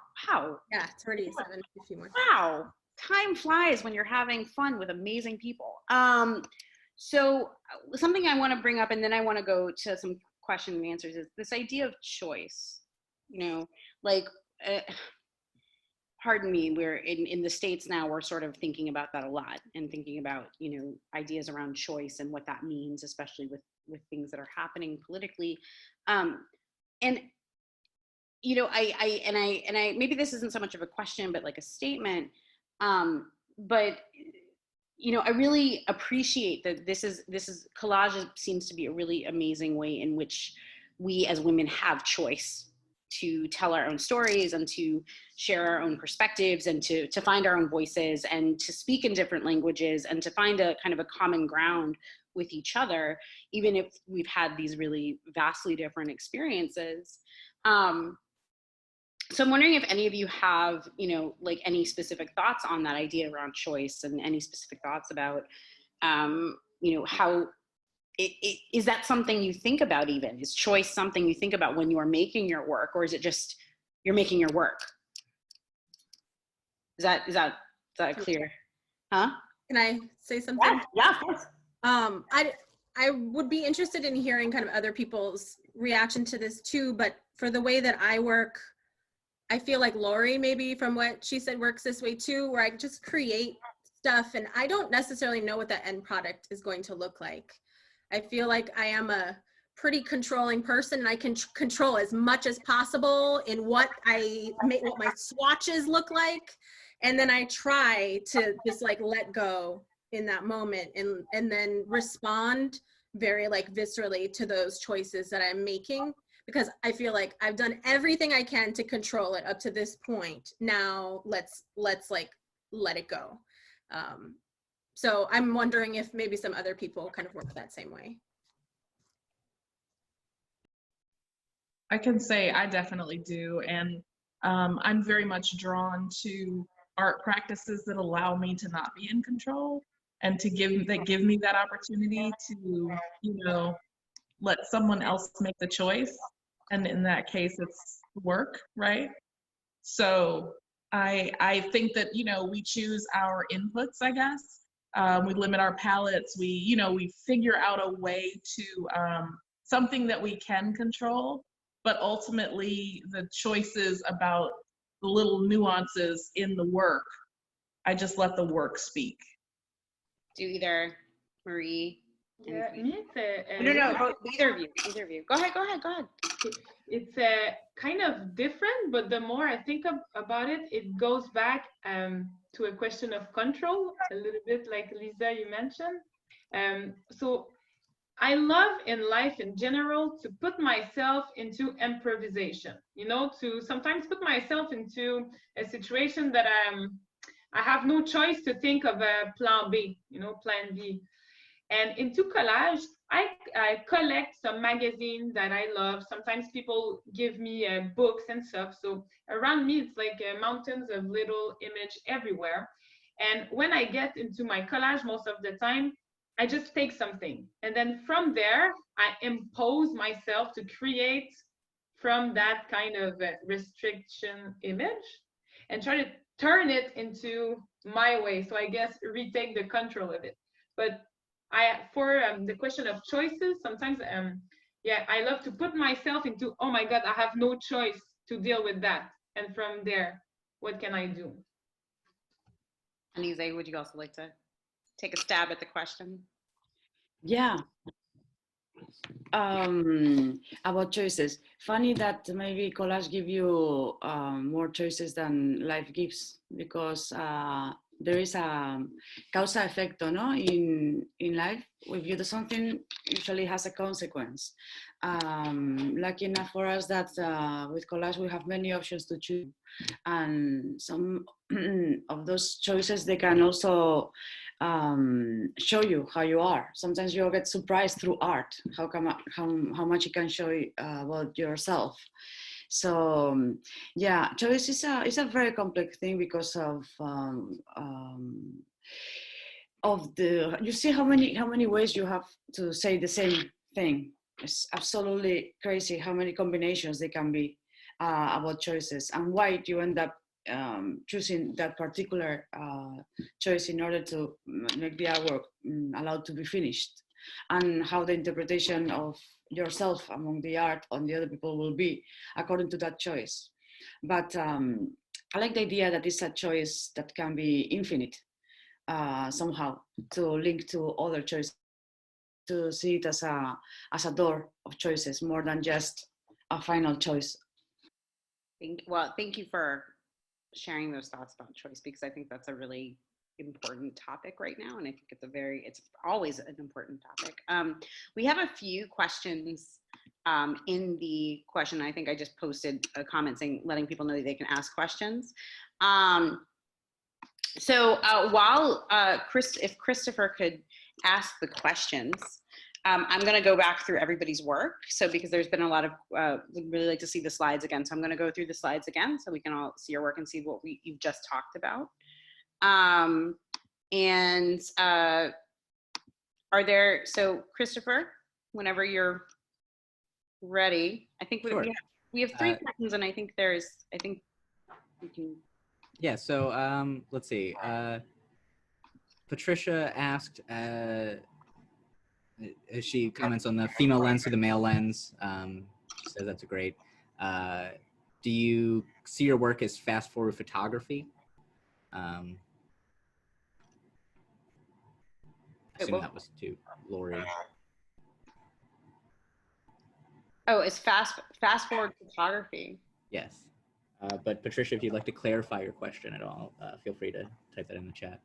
Yeah, it's already 7:50 more. Wow. Time flies when you're having fun with amazing people. So something I want to bring up, and then I want to go to some question and answers, is this idea of choice. You know, like, pardon me, we're in the States now, we're sort of thinking about that a lot and thinking about, you know, ideas around choice and what that means, especially with things that are happening politically. And, you know, I maybe this isn't so much of a question, but like a statement. But, you know, I really appreciate that this is collage seems to be a really amazing way in which we as women have choice to tell our own stories and to share our own perspectives and to find our own voices and to speak in different languages and to find a kind of a common ground with each other, even if we've had these really vastly different experiences. So I'm wondering if any of you have, you know, like any specific thoughts on that idea around choice and any specific thoughts about, you know, how, is that something you think about even? Is choice something you think about when you are making your work, or is it just you're making your work? Is that clear? Huh? Can I say something? Yeah, of course. I would be interested in hearing kind of other people's reaction to this too, but for the way that I work, I feel like Lory, maybe from what she said, works this way too, where I just create stuff and I don't necessarily know what that end product is going to look like. I feel like I am a pretty controlling person and I can control as much as possible in what what my swatches look like. And then I try to just like let go in that moment and then respond very like viscerally to those choices that I'm making, because I feel like I've done everything I can to control it up to this point. Now let's like let it go. So I'm wondering if maybe some other people kind of work that same way. I can say I definitely do. And I'm very much drawn to art practices that allow me to not be in control and to give me that opportunity to, you know, let someone else make the choice. And in that case, it's work, right? So I think that, you know, we choose our inputs, I guess. We limit our palettes. We figure out a way to something that we can control, but ultimately the choices about the little nuances in the work, I just let the work speak. Do either Marie? Yeah, me, No, either of you. Go ahead. It's kind of different, but the more I think about it, it goes back to a question of control, a little bit like Lisa, you mentioned. So I love in life in general to put myself into improvisation, you know, to sometimes put myself into a situation that I have no choice to think of a plan B, you know, plan B. And into collage, I collect some magazines that I love. Sometimes people give me books and stuff. So around me, it's like mountains of little image everywhere. And when I get into my collage, most of the time, I just take something. And then from there, I impose myself to create from that kind of restriction image and try to turn it into my way. So I guess retake the control of it. But for the question of choices, sometimes, I love to put myself into, oh my God, I have no choice to deal with that. And from there, what can I do? Ainize, would you also like to take a stab at the question? Yeah. About choices. Funny that maybe collage give you more choices than life gives, because there is a causa effecto, no? In life, if you do something, usually has a consequence. Lucky enough for us that with collage we have many options to choose, and some of those choices, they can also show you how you are. Sometimes you'll get surprised through art, how much it can show you about yourself. So yeah, choice is a very complex thing because of the, you see how many ways you have to say the same thing. It's absolutely crazy how many combinations they can be about choices, and why do you end up choosing that particular choice in order to make the artwork allowed to be finished, and how the interpretation of yourself among the art on the other people will be according to that choice. But I like the idea that it's a choice that can be infinite somehow, to link to other choices, to see it as a door of choices more than just a final choice. Thank you for sharing those thoughts about choice, because I think that's a really important topic right now, and I think it's always an important topic. We have a few questions in the question. I think I just posted a comment saying, letting people know that they can ask questions. So while if Christopher could ask the questions, I'm going to go back through everybody's work. So because there's been a lot of, we'd really like to see the slides again. So I'm going to go through the slides again so we can all see your work and see what you've just talked about. So Christopher, whenever you're ready, I think Sure. we have 3 questions, and I think we can. Yeah, so let's see. Patricia asked, she comments on the female lens or the male lens. She says that's great. Do you see your work as fast forward photography? I assume that was to Lory. Oh, it's fast forward photography. Yes. But Patricia, if you'd like to clarify your question at all, feel free to type that in the chat.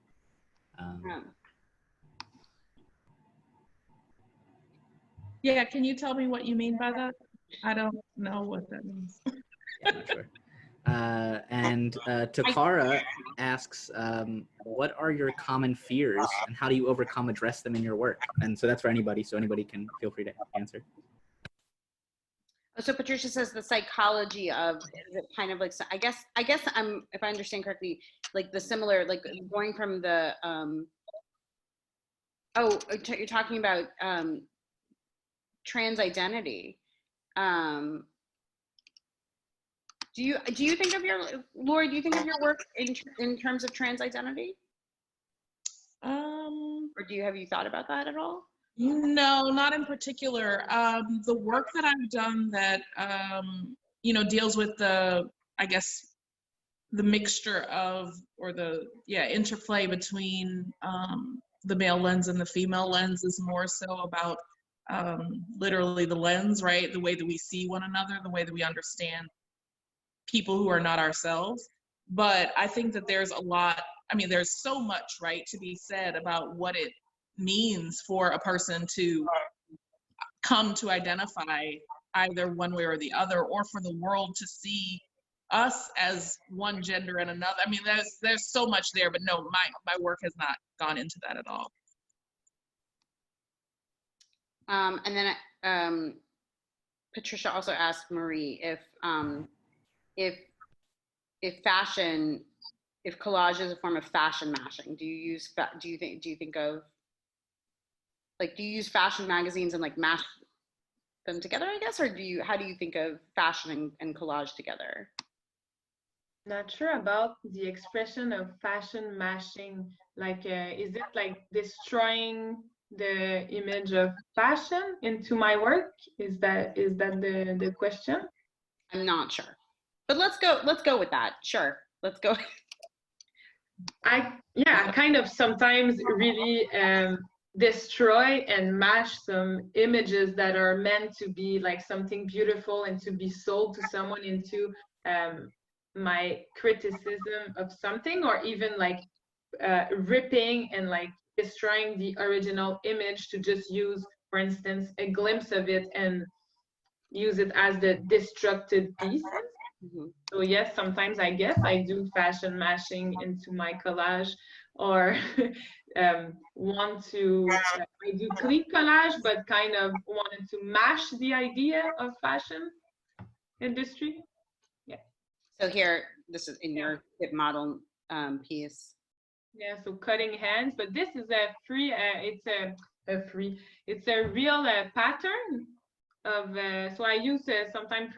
Yeah, can you tell me what you mean by that? I don't know what that means. Yeah, I'm not sure. And Takara asks, what are your common fears and how do you address them in your work? And so that's for anybody, so anybody can feel free to answer. So Patricia says the psychology of, is it kind of like, I guess I'm, if I understand correctly, like the similar, like going from the, you're talking about trans identity. Do you think of Lory, do you think of your work in terms of trans identity? Or have you thought about that at all? No, not in particular. The work that I've done that, deals with the mixture of, or the interplay between the male lens and the female lens is more so about literally the lens, right? The way that we see one another, the way that we understand people who are not ourselves. But I think that there's there's so much, right, to be said about what it means for a person to come to identify either one way or the other, or for the world to see us as one gender and another. I mean, there's so much there, but no, my work has not gone into that at all. And then Patricia also asked Marie if collage is a form of fashion mashing. Do you think of, like, do you use fashion magazines and like mash them together, I guess, or how do you think of fashion and collage together? Not sure about the expression of fashion mashing. Like, is it like destroying the image of fashion into my work? Is that the question? I'm not sure, but let's go with that. Sure, let's go. I kind of sometimes really destroy and mash some images that are meant to be like something beautiful and to be sold to someone into my criticism of something, or even like ripping and like destroying the original image to just use, for instance, a glimpse of it and use it as the destructive pieces. Mm-hmm. So yes, sometimes I guess I do fashion mashing into my collage, or want to, I do clean collage, but kind of wanted to mash the idea of fashion industry. Yeah. So here, this is in your hip model piece. Yeah, so cutting hands, but this is a free, it's a real pattern of, so I use sometimes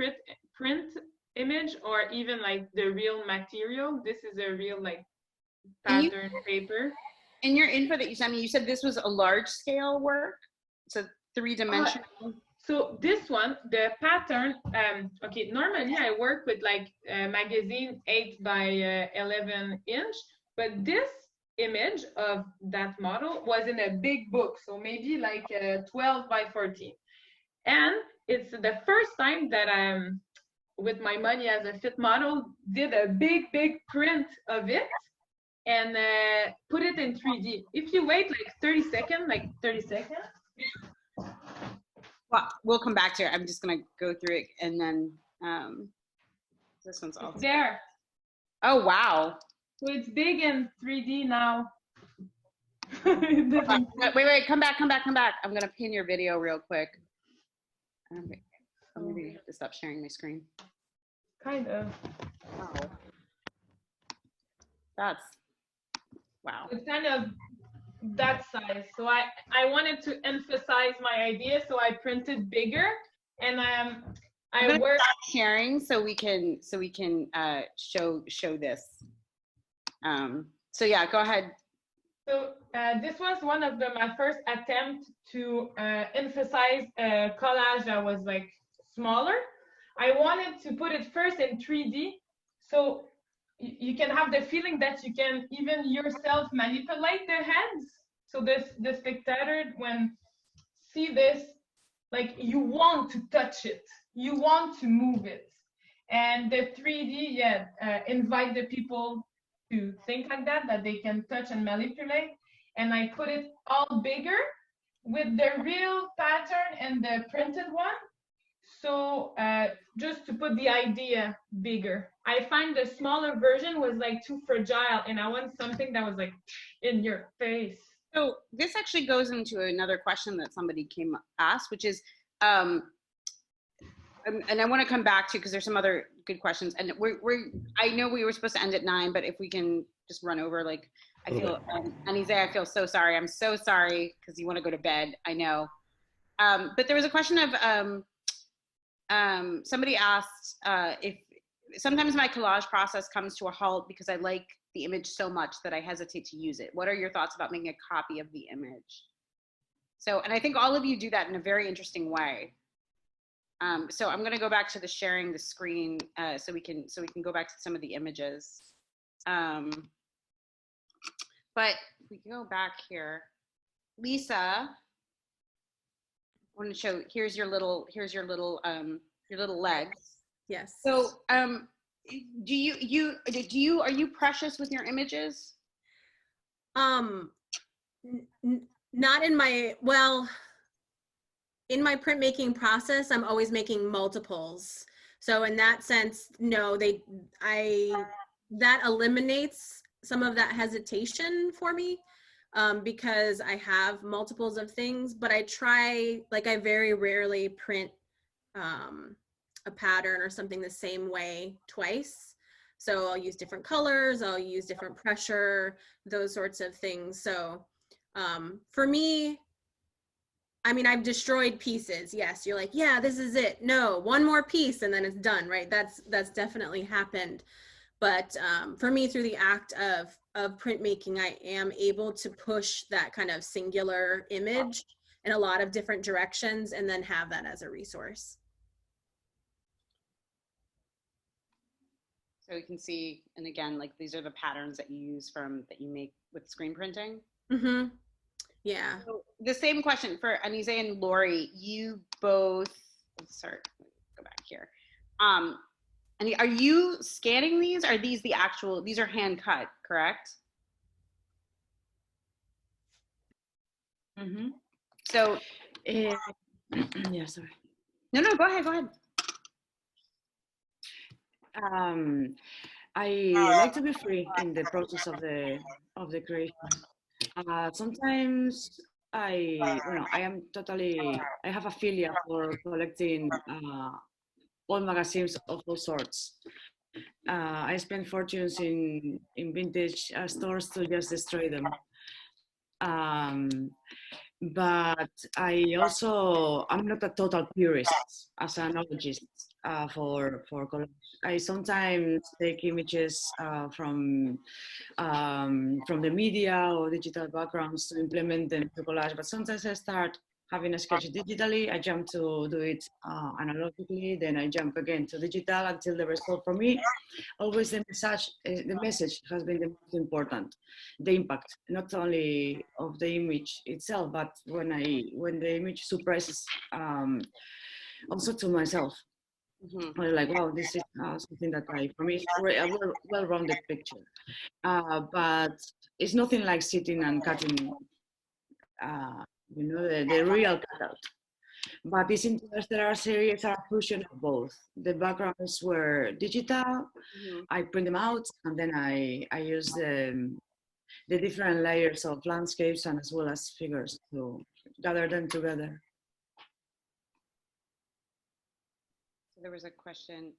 print image or even like the real material. This is a real like pattern paper. In your info that you sent me, you said this was a large scale work. It's a 3-dimensional. So this one, the pattern, okay, normally I work with like a magazine 8 by 11 inch, but this image of that model was in a big book, so maybe like 12 by 14. And it's the first time that I'm, with my money as a fit model, did a big print of it and put it in 3D. If you wait like 30 seconds, Well, we'll come back to it. I'm just gonna go through it and then this one's all there. Oh wow. So it's big in 3D now. Wait, come back. I'm gonna pin your video real quick. Okay. I'm gonna have to stop sharing my screen. Kind of. Wow. That's wow. It's kind of that size. So I wanted to emphasize my idea, so I printed bigger, and I worked sharing so we can show this. So yeah, go ahead. So this was one of my first attempt to emphasize a collage that was like smaller. I wanted to put it first in 3D, so you can have the feeling that you can even yourself manipulate the hands. So the spectator, when see this, like you want to touch it, you want to move it. And the 3D, invite the people to think like that they can touch and manipulate. And I put it all bigger with the real pattern and the printed one. So just to put the idea bigger. I find the smaller version was like too fragile, and I want something that was like in your face. So this actually goes into another question that somebody asked, which is, and I want to come back to because there's some other good questions. And I know we were supposed to end at 9, but if we can just run over, like I feel, Ainize, I feel so sorry. I'm so sorry because you want to go to bed. I know. But there was a question of. Somebody asked if sometimes my collage process comes to a halt because I like the image so much that I hesitate to use it. What are your thoughts about making a copy of the image? So, and I think all of you do that in a very interesting way. So I'm going to go back to the sharing the screen so we can go back to some of the images. But if we go back here, Lisa. I want to show, here's your little legs. Yes. So are you precious with your images? Not in my, well, in my printmaking process, I'm always making multiples. So in that sense, no, that eliminates some of that hesitation for me. Because I have multiples of things, but I very rarely print a pattern or something the same way twice. So I'll use different colors, I'll use different pressure, those sorts of things. So for me, I mean, I've destroyed pieces. Yes, you're like, yeah, this is it. No, one more piece and then it's done, right? That's definitely happened. But for me, through the act of printmaking, I am able to push that kind of singular image in a lot of different directions and then have that as a resource. So you can see, and again, like these are the patterns that you use that you make with screen printing. Mm-hmm. Yeah. So the same question for Ainize and Lory. You both, sorry, go back here. And are you scanning these? Are these these are hand cut, correct? Mm-hmm. So, yeah, sorry. No, go ahead. I like to be free in the process of the creation. Sometimes I have a philia for collecting old magazines of all sorts. I spend fortunes in vintage stores to just destroy them. But I'm not a total purist as an analogist for collage. I sometimes take images from the media or digital backgrounds to implement them to collage, but sometimes I start having a sketch digitally, I jump to do it analogically, then I jump again to digital until the result for me. Always the message has been the most important. The impact, not only of the image itself, but when the image surprises also to myself. Mm-hmm. I'm like, wow, this is something that for me, it's a well-rounded picture. But it's nothing like sitting and cutting the real cutout. But it's interesting, there are series are a fusion of both. The backgrounds were digital, mm-hmm. I print them out, and then I use the different layers of landscapes and as well as figures to gather them together. So there was a question.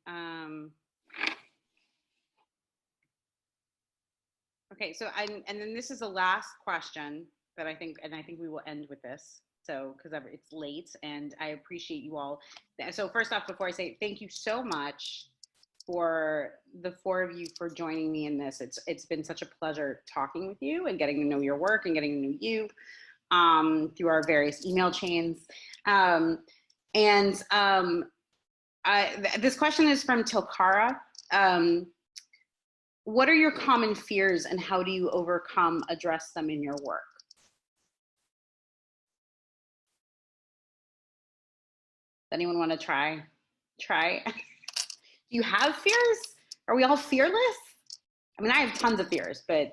Okay, so and then this is the last question that I think we will end with this. So, because it's late and I appreciate you all. So first off, before I say thank you so much for the four of you for joining me in this. It's been such a pleasure talking with you and getting to know your work and getting to know you through our various email chains. This question is from Tilkara. What are your common fears and how do you address them in your work? Anyone want to try? Do you have fears? Are we all fearless? I mean, I have tons of fears, but.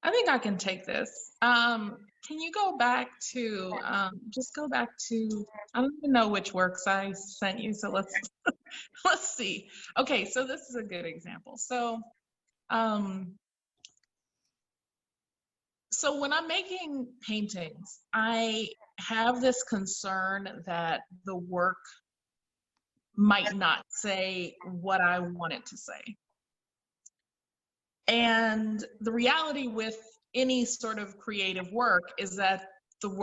I think I can take this. Can you go back to, just go back to, I don't even know which works I sent you, so let's see. Okay, so this is a good example. So when I'm making paintings, I have this concern that the work might not say what I want it to say. And the reality with any sort of creative work is that,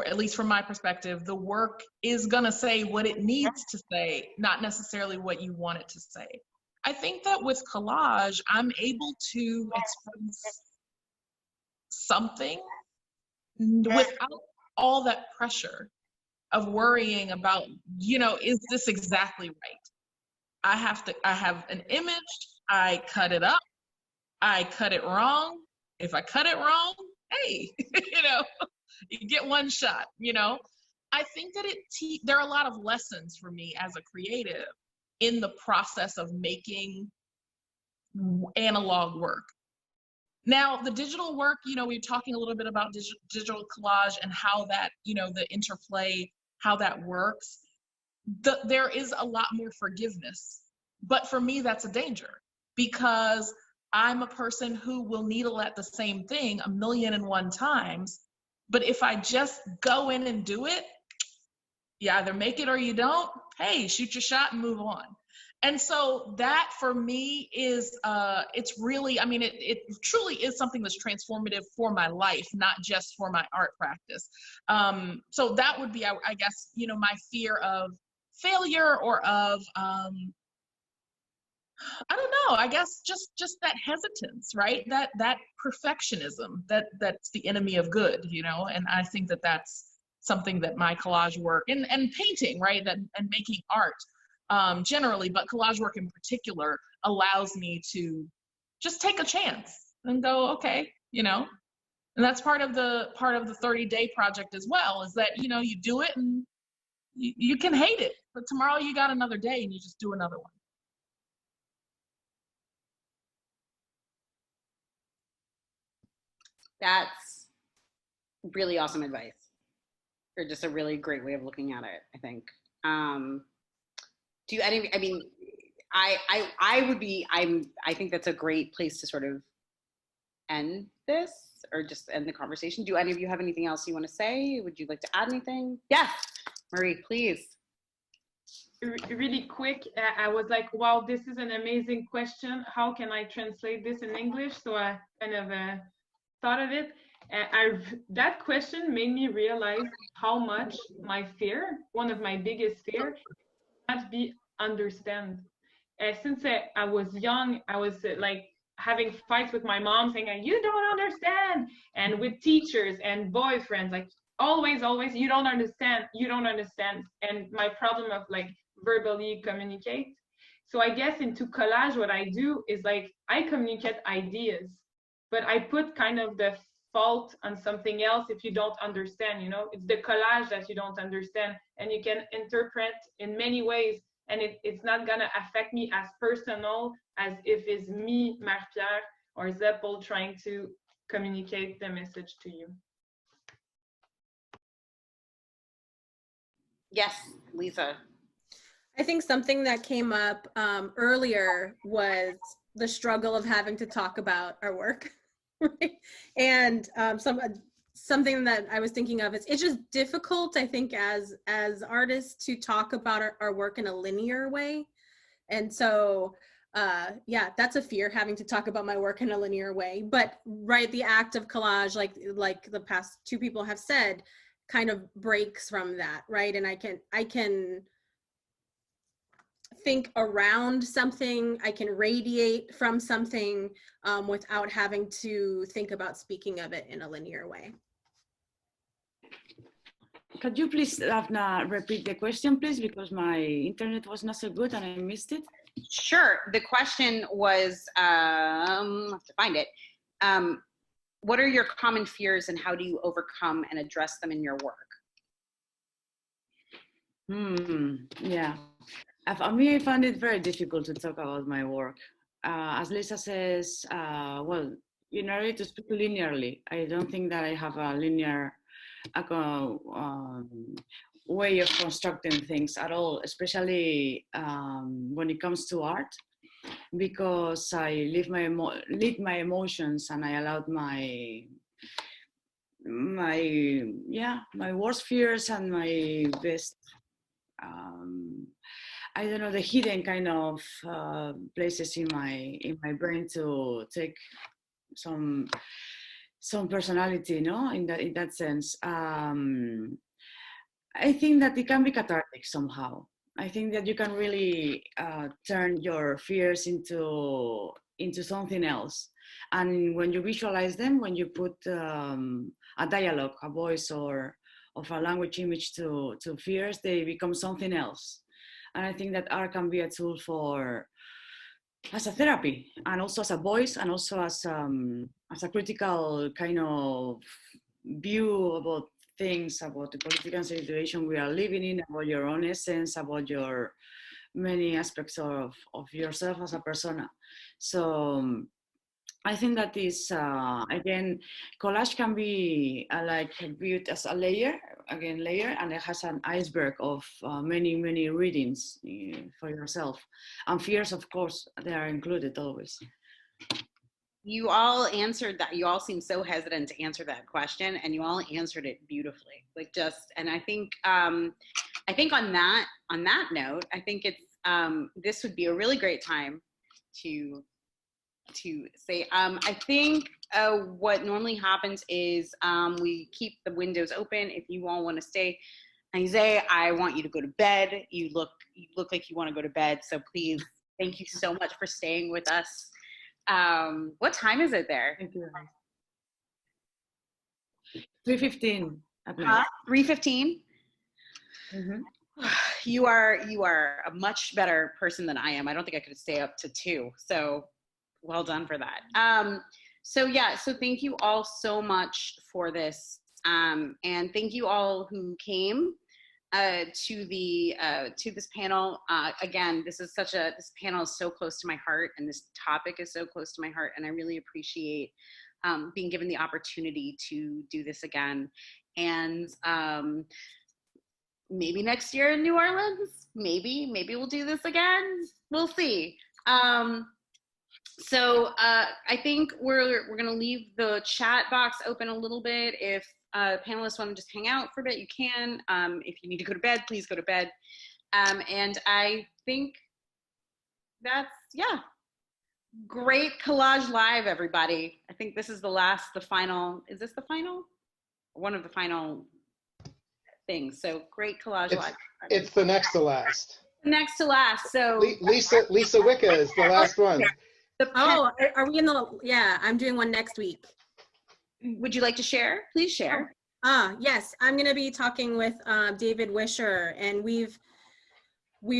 at least from my perspective, the work is gonna say what it needs to say, not necessarily what you want it to say. I think that with collage, I'm able to express something without all that pressure of worrying about, is this exactly right? I have an image, I cut it up, I cut it wrong. If I cut it wrong, hey, you get one shot, I think that there are a lot of lessons for me as a creative in the process of making analog work. Now, the digital work, we're talking a little bit about digital collage and how that, the interplay, how that works. There is a lot more forgiveness. But for me, that's a danger because I'm a person who will needle at the same thing 1,000,001 times. But if I just go in and do it, you either make it or you don't. Hey, shoot your shot and move on. And so that for me is, it's really, it truly is something that's transformative for my life, not just for my art practice. So that would be, I guess, my fear of failure or of, I don't know, I guess just that hesitance, right? That perfectionism, that's the enemy of good, and I think that that's something that my collage work and painting, right, and making art generally, but collage work in particular allows me to just take a chance and go, okay, and that's part of the 30-day project as well, is that, you do it and you can hate it, but tomorrow you got another day and you just do another one. That's really awesome advice, or just a really great way of looking at it, I think. I think that's a great place to sort of end this, or just end the conversation. Do any of you have anything else you want to say? Would you like to add anything? Yes, Marie, please. Really quick, I was like, wow, this is an amazing question. How can I translate this in English? So I kind of thought of it. That question made me realize how much my fear, one of my biggest fear, not be understand. Since I was young, I was like having fights with my mom saying, you don't understand, and with teachers and boyfriends, like always, you don't understand. And my problem of like verbally communicate. So I guess into collage, what I do is like, I communicate ideas, but I put kind of the fault on something else if you don't understand, you know, it's the collage that you don't understand, and you can interpret in many ways, and it's not gonna affect me as personal as if it's me, Marie-Pier or ZEPOL trying to communicate the message to you. Yes, Lisa. I think something that came up earlier was the struggle of having to talk about our work. Right? And something that I was thinking of is it's just difficult, I think, as artists to talk about our work in a linear way. And so, yeah, that's a fear, having to talk about my work in a linear way. But right, the act of collage, like the past two people have said, kind of breaks from that, right? And I can think around something, I can radiate from something without having to think about speaking of it in a linear way. Could you please, Daphna, repeat the question, please, because my internet was not so good and I missed it? Sure. The question was, I have to find it. What are your common fears and how do you overcome and address them in your work? Yeah. For me, I found it very difficult to talk about my work. As Lisa says, well, in order to speak linearly, I don't think that I have a linear way of constructing things at all, especially when it comes to art, because I lead my emotions and I allowed my worst fears and my best I don't know, the hidden kind of places in my brain to take some personality, no? In that sense, I think that it can be cathartic somehow. I think that you can really turn your fears into something else, and when you visualize them, when you put a dialogue, a voice, or of a language image to fears, they become something else. And I think that art can be a tool as a therapy, and also as a voice, and also as a critical kind of view about things, about the political situation we are living in, about your own essence, about your many aspects of yourself as a persona. So I think that is, again, collage can be like viewed as a layer, and it has an iceberg of many, many readings for yourself. And fears, of course, they are included always. You all answered that. You all seem so hesitant to answer that question, and you all answered it beautifully. Like and I think on that note, I think it's this would be a really great time to say, I think what normally happens is we keep the windows open. If you all want to stay, Ainize, I want you to go to bed. You look like you want to go to bed. So please, thank you so much for staying with us. What time is it there? 3:15. 3:15. Mm-hmm. You are a much better person than I am. I don't think I could stay up to 2. So well done for that. So thank you all so much for this. And thank you all who came to this panel. Again, this panel is so close to my heart, and this topic is so close to my heart, and I really appreciate being given the opportunity to do this again. And maybe next year in New Orleans. maybe we'll do this again. We'll see. So I think we're going to leave the chat box open a little bit. If panelists want to just hang out for a bit, you can. If you need to go to bed, please go to bed. And I think that's, yeah. Great Collage Live, everybody. I think this is the final, is this the final? One of the final things. So great Collage Live. It's the next to last. Next to last, so. Lisa Wicca is the last one. Oh, are we in the, yeah, I'm doing one next week. Would you like to share? Please share. Yes, I'm gonna be talking with David Wisher, and we've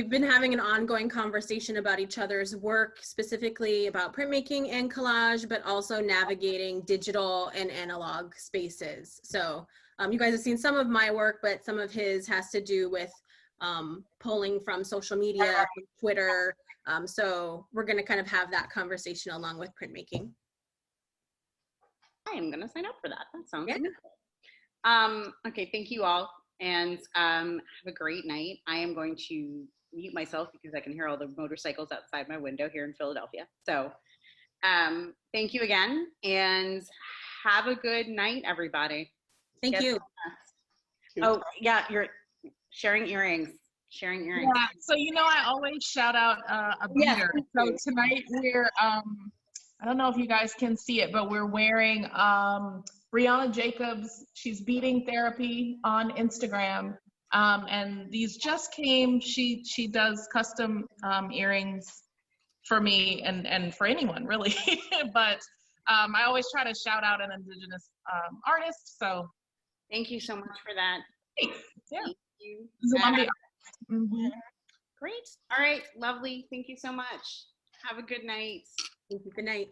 been having an ongoing conversation about each other's work, specifically about printmaking and collage, but also navigating digital and analog spaces. So you guys have seen some of my work, but some of his has to do with pulling from social media, from Twitter. So we're gonna kind of have that conversation along with printmaking. I am gonna sign up for that. That sounds good. Okay, thank you all. And have a great night. I am going to mute myself because I can hear all the motorcycles outside my window here in Philadelphia. So thank you again, and have a good night, everybody. Thank you. Oh, yeah, you're sharing earrings. Sharing earrings. Yeah, so I always shout out a beater. So tonight we're, I don't know if you guys can see it, but we're wearing Brianna Jacobs. She's beading therapy on Instagram, and these just came. She does custom earrings for me and for anyone really. But I always try to shout out an Indigenous artist. So thank you so much for that. Thanks. Yeah. Thank you. Mm-hmm. Great. All right. Lovely. Thank you so much. Have a good night. Thank you. Good night.